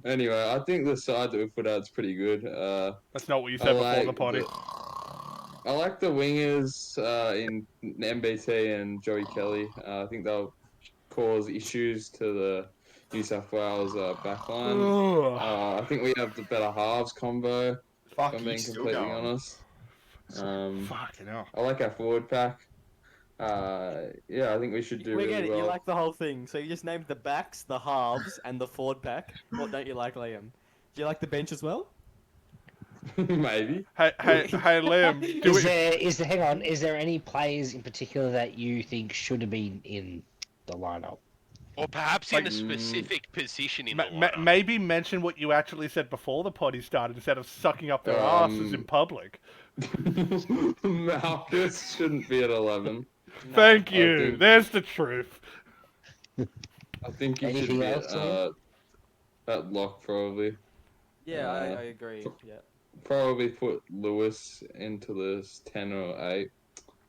Anyway, I think the side that we put out is pretty good. That's not what you said before the potty. I like the wingers in MBT and Joey Kelly. I think they'll cause issues to the New South Wales backline. I think we have the better halves combo, Fuck, if I'm you being still completely going. honest. Fucking hell. I like our forward pack. Yeah, I think we should do We really get it. well. You like the whole thing. So you just named the backs, the halves, and the forward pack. What don't you like, Liam? Do you like the bench as well? Maybe. Hey, Liam. Hang on, is there any players in particular that you think should have been in the lineup? Or perhaps in a specific position in the lineup. Maybe mention what you actually said before the potty started instead of sucking up their asses in public. Malchus shouldn't be at 11. Thank you. think- There's the truth. I think he should Anything be else, Liam? at lock probably. Yeah, I agree. Yeah. Probably put Lewis into this 10 or 8.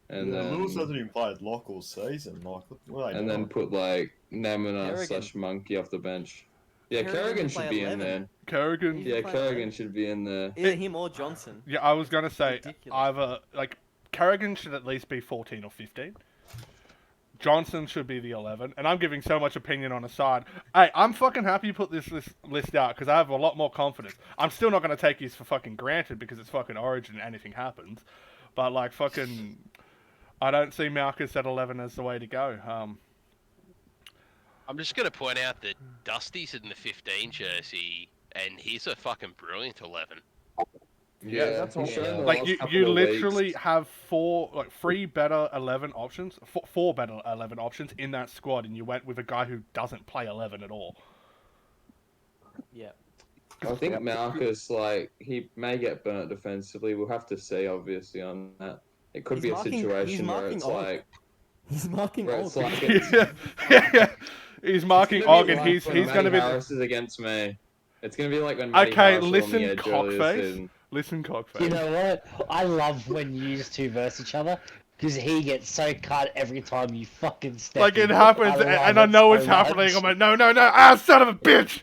And then Lewis hasn't even played lock all season. Like, what are they and then doing? put like Namina Kerrigan. / Monkey off the bench. Yeah, Kerrigan Kerrigan should should play be in 11. there. Kerrigan. He's Yeah, playing Kerrigan 11. should be in there. Either him or Johnson. Yeah, I was gonna say Ridiculous. either like Kerrigan should at least be 14 or 15. Johnson should be the 11, and I'm giving so much opinion on a side. Hey, I'm fucking happy you put this list out because I have a lot more confidence. I'm still not gonna take these for fucking granted because it's fucking Origin and anything happens, but like fucking, I don't see Malchus at 11 as the way to go. I'm just going to point out that Dusty's in the 15 jersey, and he's a fucking brilliant 11. Yeah, that's all. he's shown the Like last you couple of literally weeks. have three better 11 options, four better 11 options in that squad, and you went with a guy who doesn't play 11 at all. Yeah. I think Malchus, like, he may get burnt defensively. We'll have to see, obviously, on that. It could He's be a marking- he's situation where marking it's Og. like, He's marking where all. it's like He's marking It's gonna Og, be and like he's when going to Matty be. Harris is against me. It's gonna be like when Matty Okay, Harris was on listen, the edge earlier this cockface. season. You Listen, cockface. know what? I love when you two verse each other because he gets so cut every time you fucking step Like in. it happens, love and I it know so it's happening. much. I'm like, no, son of a bitch.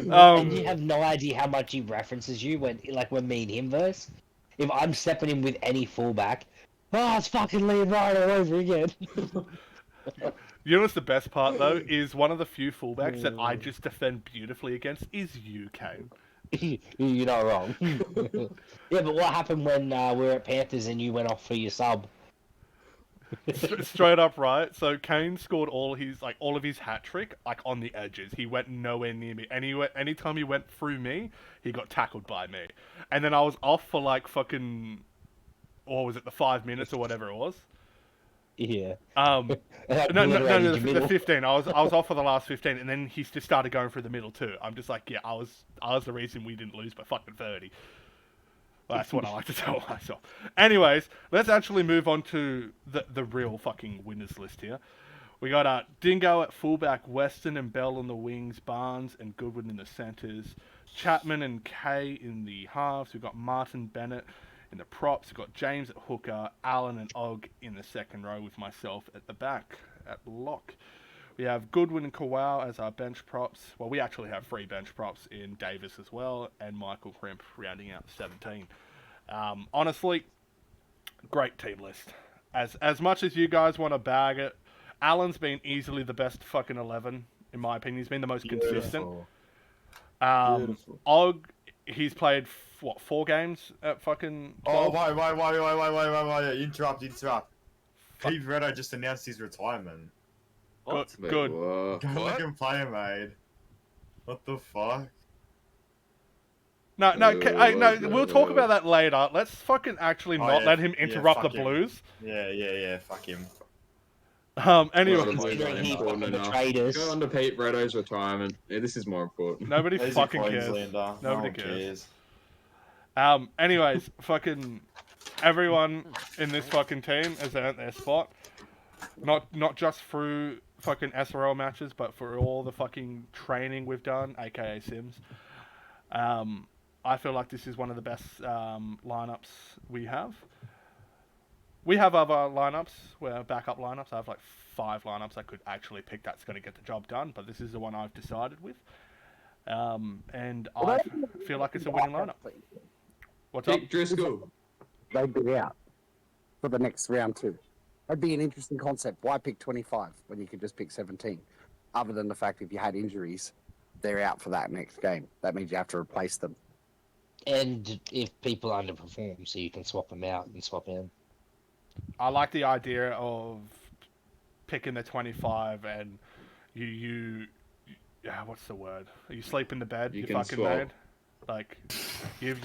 And you have no idea how much he references you when me and him verse. If I'm stepping in with any fullback, it's fucking Liam Ryan all over again. You know what's the best part though is one of the few fullbacks that I just defend beautifully against is you, Kane. You're not wrong. Yeah, but what happened when we were at Panthers and you went off for your sub? Straight up, right? So Kane scored all of his hat trick like on the edges. He went nowhere near me. Anytime he went through me, he got tackled by me. And then I was off for like fucking, or was it the 5 minutes or whatever it was? Yeah. No, Obliterated your the middle. 15. I was off for the last 15, and then he just started going through the middle too. I'm just like, yeah, I was the reason we didn't lose by fucking 30. Well, that's what I like to tell myself. Anyways, let's actually move on to the real fucking winners list here. We got Dingo at fullback, Weston and Bell on the wings, Barnes and Goodwin in the centres, Chapman and Kay in the halves. We've got Martin Bennett in the props. We've got James at hooker, Allen and Og in the second row with myself at the back at lock. We have Goodwin and Kawau as our bench props. Well, we actually have 3 bench props in Davis as well, and Michael Crimp rounding out the 17. Honestly, great team list. As much as you guys want to bag it, Allen's been easily the best fucking 11, in my opinion. He's been the most consistent. Beautiful. Og, he's played, 4 games at fucking 12? Oh, wait. Interrupt. Pete Redo just announced his retirement. What? Wait, Good. whoa. Go What? back and play him, mate. What the fuck? No, we'll talk about that later. Let's fucking actually Oh, not yeah, let him yeah, interrupt the fuck him. Blues. Yeah, fuck him. Anyway, Well, the Blues Considering aren't he important got the enough. traders. Go on to Pete Redo's retirement. Yeah, this is more important. nobody He's a fucking cares. Queenslander. No Nobody one cares. cares. Anyways, fucking everyone in this fucking team has earned their spot. Not just through fucking SRL matches, but for all the fucking training we've done, aka Sims. I feel like this is one of the best lineups we have. We have other lineups, where backup lineups. I have like 5 lineups I could actually pick that's going to get the job done, but this is the one I've decided with. And I feel like it's a winning lineup. What's up? Pick Driscoll. They'd be out for the next round 2. That'd be an interesting concept. Why pick 25 when you could just pick 17? Other than the fact if you had injuries, they're out for that next game. That means you have to replace them. And if people underperform, so you can swap them out and swap in. I like the idea of picking the 25 and what's the word? You sleep in the bed, You you can fucking swap. made. Like, you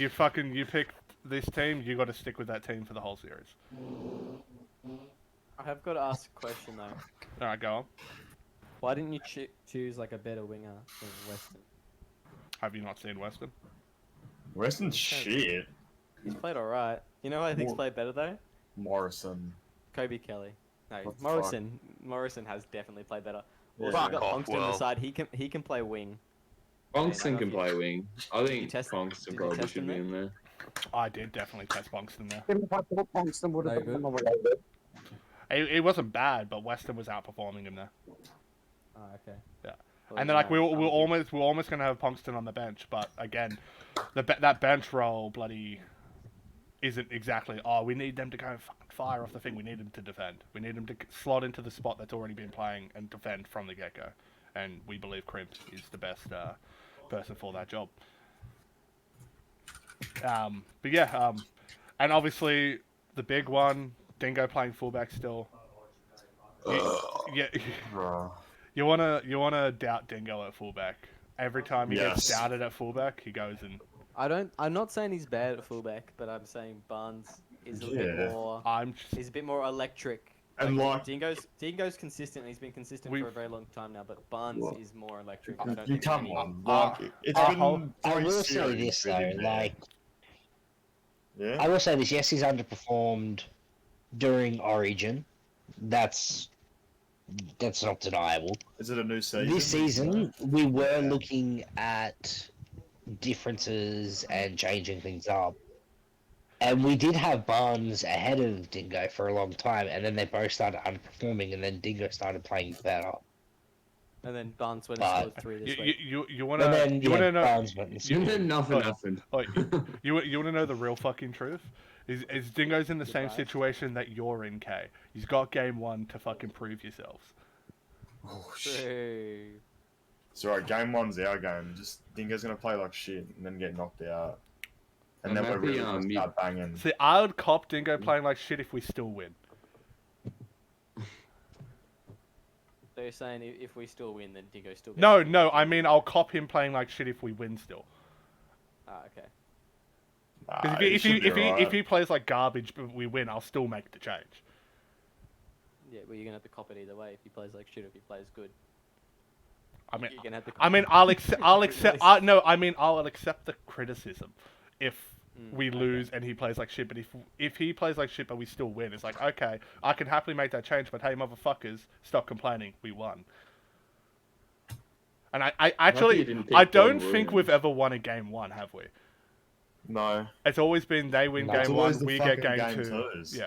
pick this team, you got to stick with that team for the whole series. I have got to ask a question though. Alright, go on. Why didn't you choose like a better winger than Weston? Have you not seen Weston? Weston's shit. He's played alright. You know who I think's More- played better though? Morrison. Kobe Kelly. No, What the Morrison. Morrison has definitely played better. Yeah. Also, Fuck we've got off, Ponkston on the Will. side. He can play wing. Bonkston can play wing. I you think test- Bonkston did you probably test should him be there? in there. I did definitely test Bonkston there. If I thought Ponkston would have No been good. on the way. It wasn't bad, but Weston was outperforming him there. Oh, okay. Yeah. Well, And then like we're I'm almost gonna have Ponkston on the bench, but again, that bench role bloody isn't exactly. Oh, we need them to go fucking fire off the thing. We need them to defend. We need them to slot into the spot that's already been playing and defend from the get go. And we believe Crimp is the best person for that job. But yeah, and obviously the big one, Dingo playing fullback still. Yeah. Bro. You wanna doubt Dingo at fullback. Every time he gets Yes. doubted at fullback, he goes and I'm not saying he's bad at fullback, but I'm saying Barnes is a Yeah. bit more. He's a bit more electric. And like- Dingo's consistent. He's been consistent We- for a very long time now, but Barnes Well, is more electric. I don't You think come any- on. Uh, Like, it's uh, been I 3 will say series this with though, him there. like Yeah? I will say this. Yes, he's underperformed during Origin. That's not deniable. Is it a new season? This season, we were looking at differences and changing things up. And we did have Barnes ahead of Dingo for a long time, and then they both started underperforming, and then Dingo started playing better. And then Barnes went But- and scored 3 this you week. you And wanna then you wanna know Barnes went and you- scored. Nothing. oh, you wanna know the real fucking truth? Is Dingo's in the same Goodbye. situation that you're in, K. He's got game 1 to fucking prove yourselves. Oh, shit. True. It's alright, game 1's our game. Just Dingo's gonna play like shit and then get knocked out. And I'm then we're happy, really gonna start banging. See, I would cop Dingo playing like shit if we still win. So you're saying if we still win, then Dingo still gets No, the no, win? I mean I'll cop him playing like shit if we win still. Ah, okay. Because Nah, he should be if alright. he plays like garbage but we win, I'll still make the change. Yeah, well, you're gonna have to cop it either way. If he plays like shit, or if he plays good, I mean, you're gonna have to. I mean, I'll accept. No, I mean, I'll accept the criticism if we okay. lose and he plays like shit. But if he plays like shit but we still win, it's like okay, I can happily make that change. But hey, motherfuckers, stop complaining. We won. And I you actually, didn't pick I don't Gordon think we've Williams. ever won a game one, have we? No. It's always been they win No. game It's one, always the we get fucking game game two. twos. Yeah.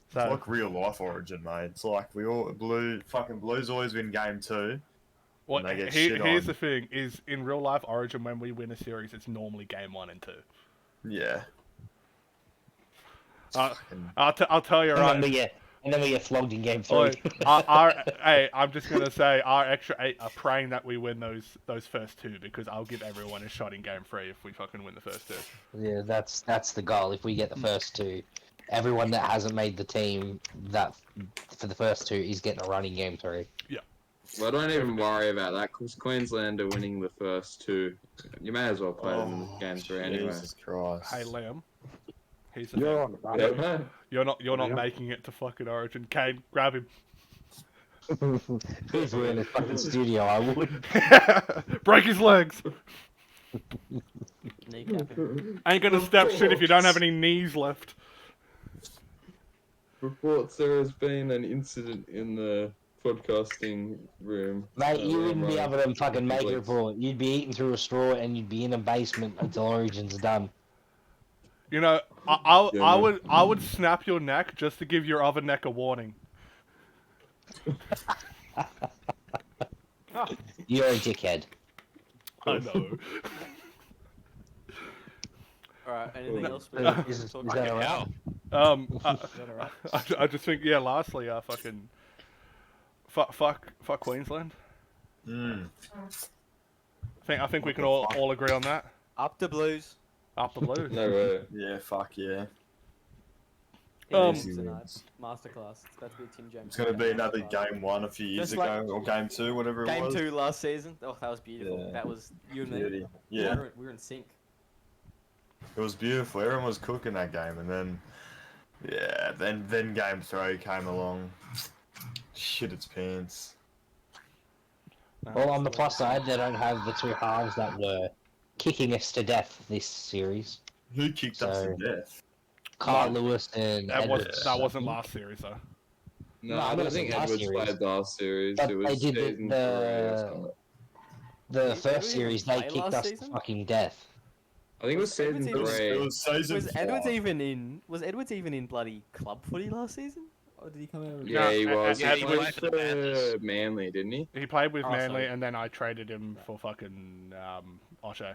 It's So like real life Origin, mate. It's like Blues always win game 2. what? they get Here's shit the on. thing: is in real life Origin when we win a series, it's normally game 1 and 2. Yeah. It's Uh, fucking- I'll tell you right. And then we get flogged in game 3. Oi, hey, I'm just gonna say our extra 8 are praying that we win those first 2 because I'll give everyone a shot in game 3 if we fucking win the first 2. Yeah, that's the goal. If we get the first 2, everyone that hasn't made the team that for the first 2 is getting a run in game 3. Well, don't even worry about that because Queensland are winning the first 2. You may as well play them in game 3 anyway. Jesus Christ. Hey Liam, here's the You're thing. on the run. Yeah, You're not Yeah. making it to fucking Origin. Kane, grab him. If we're in a fucking studio, I would. Break his legs. Kneecap him. Ain't gonna step shit if you don't have any knees left. Reports there has been an incident in the podcasting room. Mate, you where wouldn't be my- able to fucking make a Complex. report. You'd be eating through a straw and you'd be in a basement until Origin's done. You know, Yeah, I would snap your neck just to give your other neck a warning. You're a dickhead. I know. All right. Anything else? Is Talk that about? alright? How? Is that alright? I just think, yeah. Lastly, fucking fuck Queensland. Mm. I think we can all agree on that. Up the Blues. Up the Blues. No way. Yeah, fuck yeah. Easy tonight. Masterclass. It's about to be a Tim James. It's going to be another masterclass. game 1 a few years Just ago, like- or game 2, whatever it Game was. 2 last season. Oh, that was beautiful. Yeah. That was you and me. Beauty. Yeah, We were in sync. it was beautiful. Everyone was cooking that game, and then, yeah, then game 3 came along. Shit its pants. Well, on the plus side, they don't have the 2 halves that were kicking us to death this series. Who kicked us to So- death? Carl Lewis and That Edwards. wasn't last series though. No, No, I it don't wasn't think last Edwards series. played last series. But It was they did season 3 or the something. the Did first we even series. They play kicked last us to season? fucking death. I think it was season Edwards even- 3. It was season Was Edwards 5. even in? Was Edwards even in bloody club footy last season? Or did he come out? Yeah, he No, was. yeah, He he played played for the Panthers. for Manly, didn't he? He played with Oh, Manly, sorry. and then I traded him for fucking O'Shea.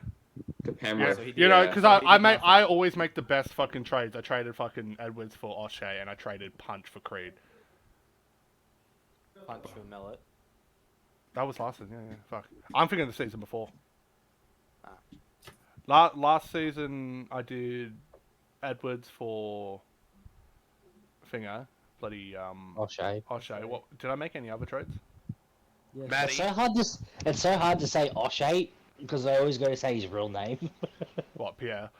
To Yeah, Penrith. so he did- you know, yeah. because so he did nothing. I always make the best fucking trades. I traded fucking Edwards for O'Shea, and I traded Punch for Creed. Punch for Mellet. That was last season. Yeah. Fuck. I'm thinking the season before. Ah. Last season I did Edwards for Finger. Bloody O'Shea. O'Shea. What did I make any other trades? It's Matty. so hard to say O'Shea because I always got to say his real name. What Pierre?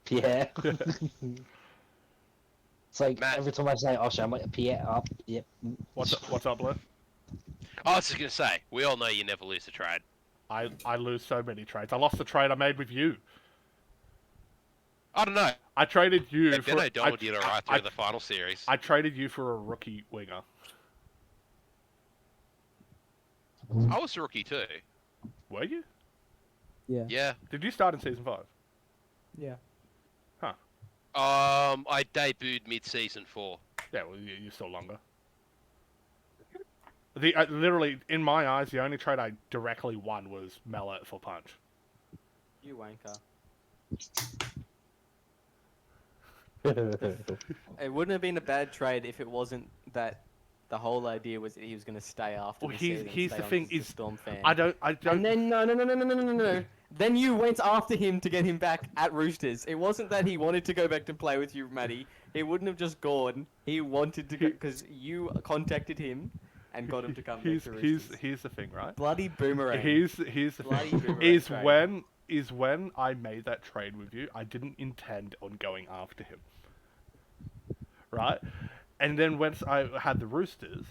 Pierre. It's like Matt. every time I say O'Shea, I'm like Pierre. Up. Yep. What's up, Lou? I was just gonna say, we all know you never lose a trade. I lose so many trades. I lost the trade I made with you. I don't know. I traded you Maybe for. I did alright through the final series. I traded you for a rookie winger. I was a rookie too. Were you? Yeah. Did you start in season 5? Yeah. I debuted mid-season 4. Yeah, well, you're still longer. Literally, in my eyes, the only trade I directly won was Mellet for Punch. You wanker. Yep. It wouldn't have been a bad trade if it wasn't that the whole idea was that he was going to stay after Well, the season. here's stay the on thing 'cause he's a is, Storm fan. I don't. And then no. Then you went after him to get him back at Roosters. It wasn't that he wanted to go back to play with you, Matty. He wouldn't have just gone. He wanted to go because you contacted him and got him to come back to Roosters. Here's the thing, right? Bloody boomerang. Here's the Bloody thing. boomerang trade. Is when I made that trade with you, I didn't intend on going after him. Right? And then once I had the Roosters,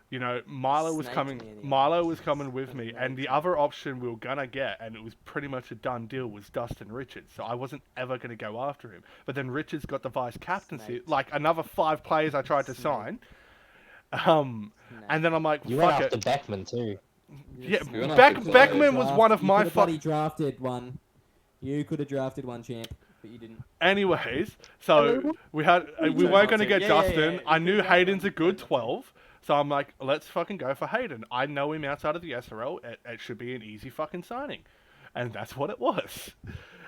you know, Milo was Snake coming. me anyway. Milo was coming with me, Doesn't and make the other option we were gonna get, and it was pretty much a done deal, was Dustin Richards. So I wasn't ever gonna go after him. But then Richards got the vice captaincy, Snake. like another 5 players I tried to Snake. sign. And then I'm like, You went fuck after it. Beckman too. Yeah, We went after Clay. Beckman was one of You my could have bloody fuck. drafted one. You could have drafted one, champ, but you didn't. Anyways, so we weren't gonna get Yeah, Dustin. you I could knew have Hayden's a one. good 12. So I'm like, let's fucking go for Hayden. I know him outside of the SRL. It should be an easy fucking signing, and that's what it was.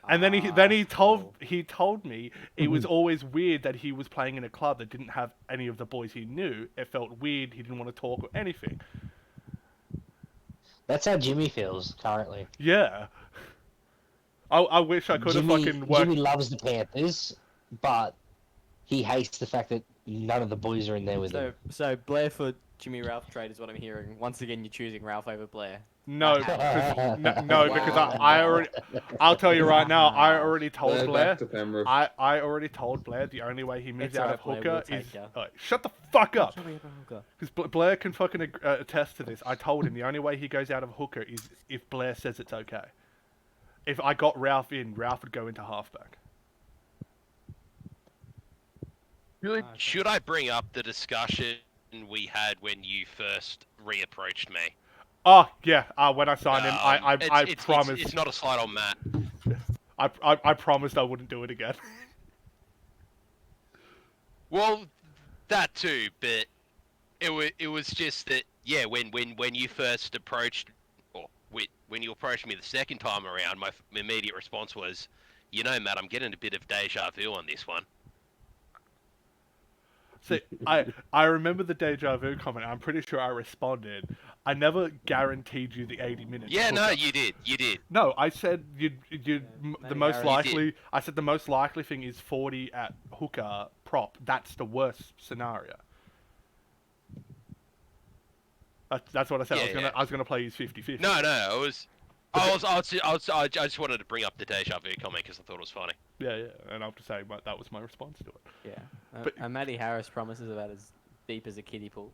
And then he told me it was always weird that he was playing in a club that didn't have any of the boys he knew. It felt weird. He didn't want to talk or anything. That's how Jimmy feels currently. Yeah. I wish I could have fucking worked. Jimmy loves the Panthers, but he hates the fact that none of the boys are in there with him. So Blair for Jimmy Ralph trade is what I'm hearing. Once again, you're choosing Ralph over Blair. No, because I already. I'll tell you right now. I already told Blair Blair. back to Penrith. I already told Blair the only way he moves It's out of alright, Blair, hooker we'll is. take ya. Alright, shut the fuck up. Shut up, hooker. Because Blair can fucking attest to this. I told him the only way he goes out of hooker is if Blair says it's okay. If I got Ralph in, Ralph would go into halfback. Should I bring up the discussion we had when you first reapproached me? Oh yeah, when I signed him, I It's promised. It's not a slight on Matt. I promised I wouldn't do it again. Well, that too, but it was just that when you first approached, or when you approached me the second time around, my immediate response was, you know, Matt, I'm getting a bit of deja vu on this one. See, I remember the deja vu comment. I'm pretty sure I responded. I never guaranteed you the 80 minutes. Yeah, no, hookup. you did. No, I said the maybe most Harry likely. I said the most likely thing is 40 at hooker prop. That's the worst scenario. That's what I said. Yeah, I was gonna play you 50-50. No, I just wanted to bring up the deja vu comment because I thought it was funny. Yeah, and I have to say that was my response to it. Yeah. But- And Matty Harris promises about as deep as a kiddie pool.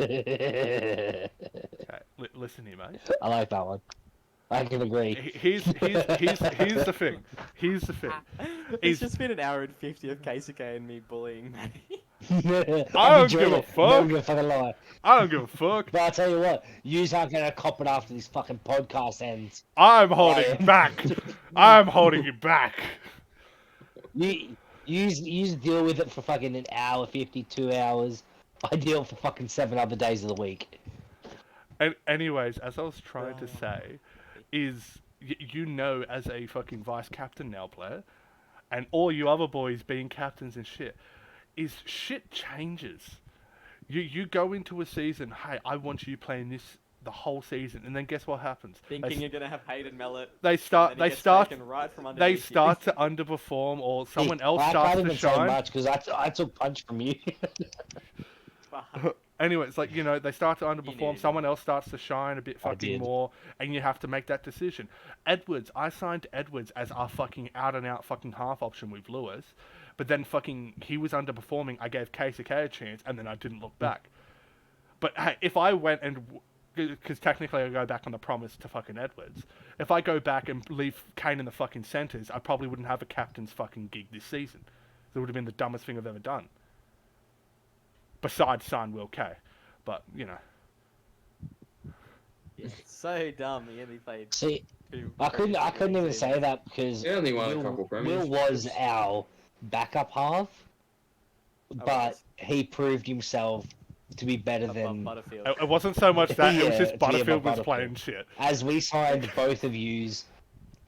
Okay, listen here, mate. I like that one. I can agree. Here's the thing. Here's the thing. It's just been an hour and 50 of KCK and me bullying Matty. I don't give a fuck. Never gonna fucking lie. I don't give a fuck. But I'll tell you what, yous aren't gonna cop it after this fucking podcast ends. I'm holding it back. I'm holding it back. You deal with it for fucking an hour, 52 hours. I deal for fucking 7 other days of the week. And anyways, as I was trying to say, is you know, as a fucking vice captain now, player, and all you other boys being captains and shit, is shit changes. You go into a season, hey, I want you playing this the whole season, and then guess what happens? Thinking you're gonna have Hayden Mellett. They and start then they he gets start taken right from they underneath you. start to underperform, or someone else I starts can't to even say shine. much because I took punch from you. Anyway, it's like, you know, they start to underperform, did. someone else starts to shine a bit fucking did. more, and you have to make that decision. Edwards, I signed Edwards as our fucking out-and-out fucking half option with Lewis, but then fucking, he was underperforming, I gave KCK a chance, and then I didn't look back. But hey, if I went and, because technically I go back on the promise to fucking Edwards, if I go back and leave Kane in the fucking centres, I probably wouldn't have a captain's fucking gig this season. It would have been the dumbest thing I've ever done. Besides sign Will K. But, you know. Yeah, so dumb. He only played See, two. I couldn't even say that because He only won a Will, couple Will premierships. was our backup half, but was. he proved himself to be better above than. Butterfield. It wasn't so much that, it was Yeah, just to be Butterfield above was playing shit. As we signed both of yous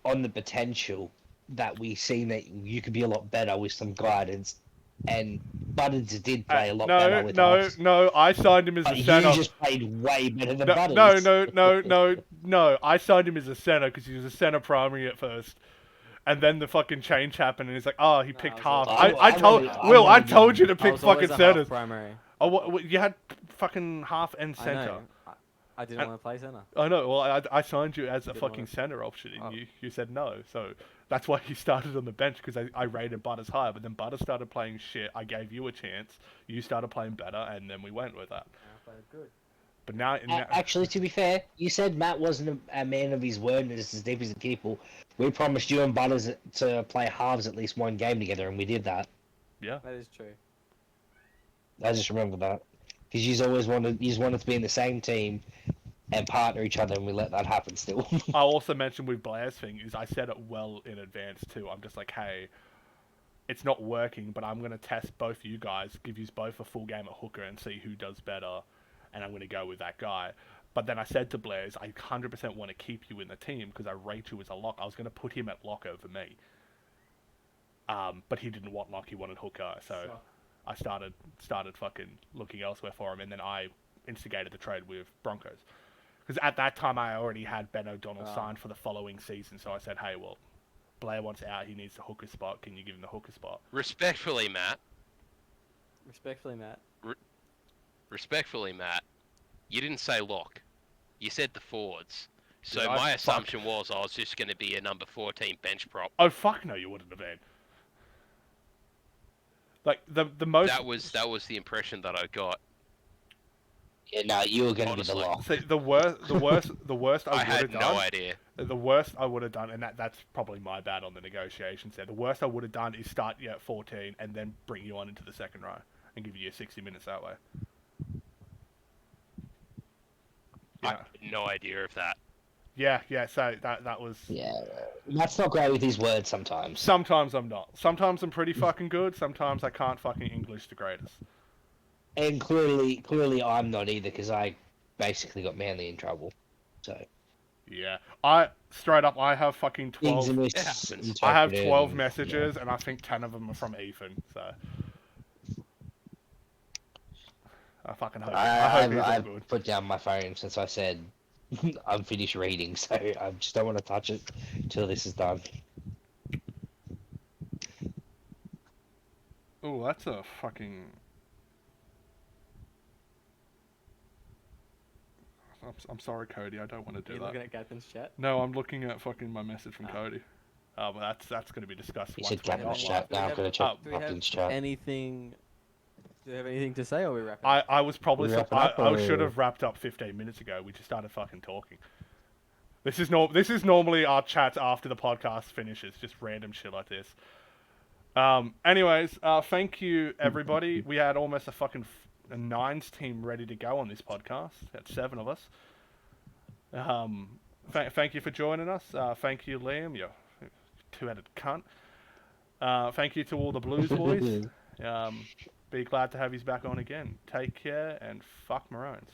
on the potential that we seen that you could be a lot better with some guidance, and Butters did play a lot better with us. No, I signed him as But a you centre. just played way better than No, Butters. no. I signed him as a centre because he was a centre primary at first. And then the fucking change happened, and he's like, "Oh, he No, picked I was half." always- I told Will, I told you to I pick was always fucking a half centers. primary. Oh, what, you had fucking half and I center. know. I didn't want to play center. I know. Well, I signed you as a Didn't fucking wanna- center option, and Oh. you said no. So that's why you started on the bench, because I rated Butters higher. But then Butters started playing shit. I gave you a chance. You started playing better, and then we went with that. I played good. But now, Actually, to be fair, you said Matt wasn't a man of his word and it's as deep as the people. We promised you and Butters to play halves at least one game together, and we did that. yeah. That is true. I just remember that. Because you wanted to be in the same team and partner each other, and we let that happen still. I also mentioned with Blair's thing is I said it well in advance too. I'm just like, hey, it's not working, but I'm gonna test both you guys, give you both a full game at hooker, and see who does better, and I'm gonna go with that guy. But then I said to Blair's, I 100% want to keep you in the team because I rate you as a lock. I was gonna put him at lock over me. But he didn't want lock; he wanted hooker, so I started fucking looking elsewhere for him, and then I instigated the trade with Broncos. Because at that time, I already had Ben O'Donnell signed for the following season, so I said, hey, well, Blair wants out, he needs the hooker spot, can you give him the hooker spot? Respectfully, Matt. Respectfully, Matt. You didn't say lock. You said the forwards. So Did I? my Fuck. assumption was I was just going to be a number 14 bench prop. Oh, fuck no, you wouldn't have been. Like, the most... That was the impression that I got. Yeah, no, you were going to be the Honestly. lock. See, the worst I I would have had done... no idea. The worst I would have done, and that's probably my bad on the negotiations there, the worst I would have done is start you at 14 and then bring you on into the second row and give you 60 minutes that way. I had no idea of that. Yeah, so that was... Yeah, Matt's not great with his words sometimes. Sometimes I'm not. Sometimes I'm pretty fucking good, sometimes I can't fucking English the greatest. And clearly I'm not either, because I basically got Manly in trouble. So Yeah. I have fucking 12... things are It happens. misinterpreted. I have 12 and- messages, and I think 10 of them are from Ethan, so... I fucking hope, I hope he's all I've good. put down my phone since I said I'm finished reading, so I just don't want to touch it till this is done. Oh, that's a fucking... I'm sorry, Cody, I don't want to Are do you that. looking at Gatman's chat? No, I'm looking at fucking my message from Cody. But that's going to be discussed You once said we're Captain's not chat, live. now I'm going to check Do we have Captain's chat. anything? Do you have anything to say, or are we wrapping? I was probably... We wrapping up, I should or- have wrapped up 15 minutes ago. We just started fucking talking. This is normally our chats after the podcast finishes, just random shit like this. Anyways, thank you everybody. We had almost a fucking a nines team ready to go on this podcast. That's 7 of us. Thank you for joining us. Thank you, Liam. You two-headed cunt. Thank you to all the Blues boys. Be glad to have you back on again. Take care and fuck Maroons.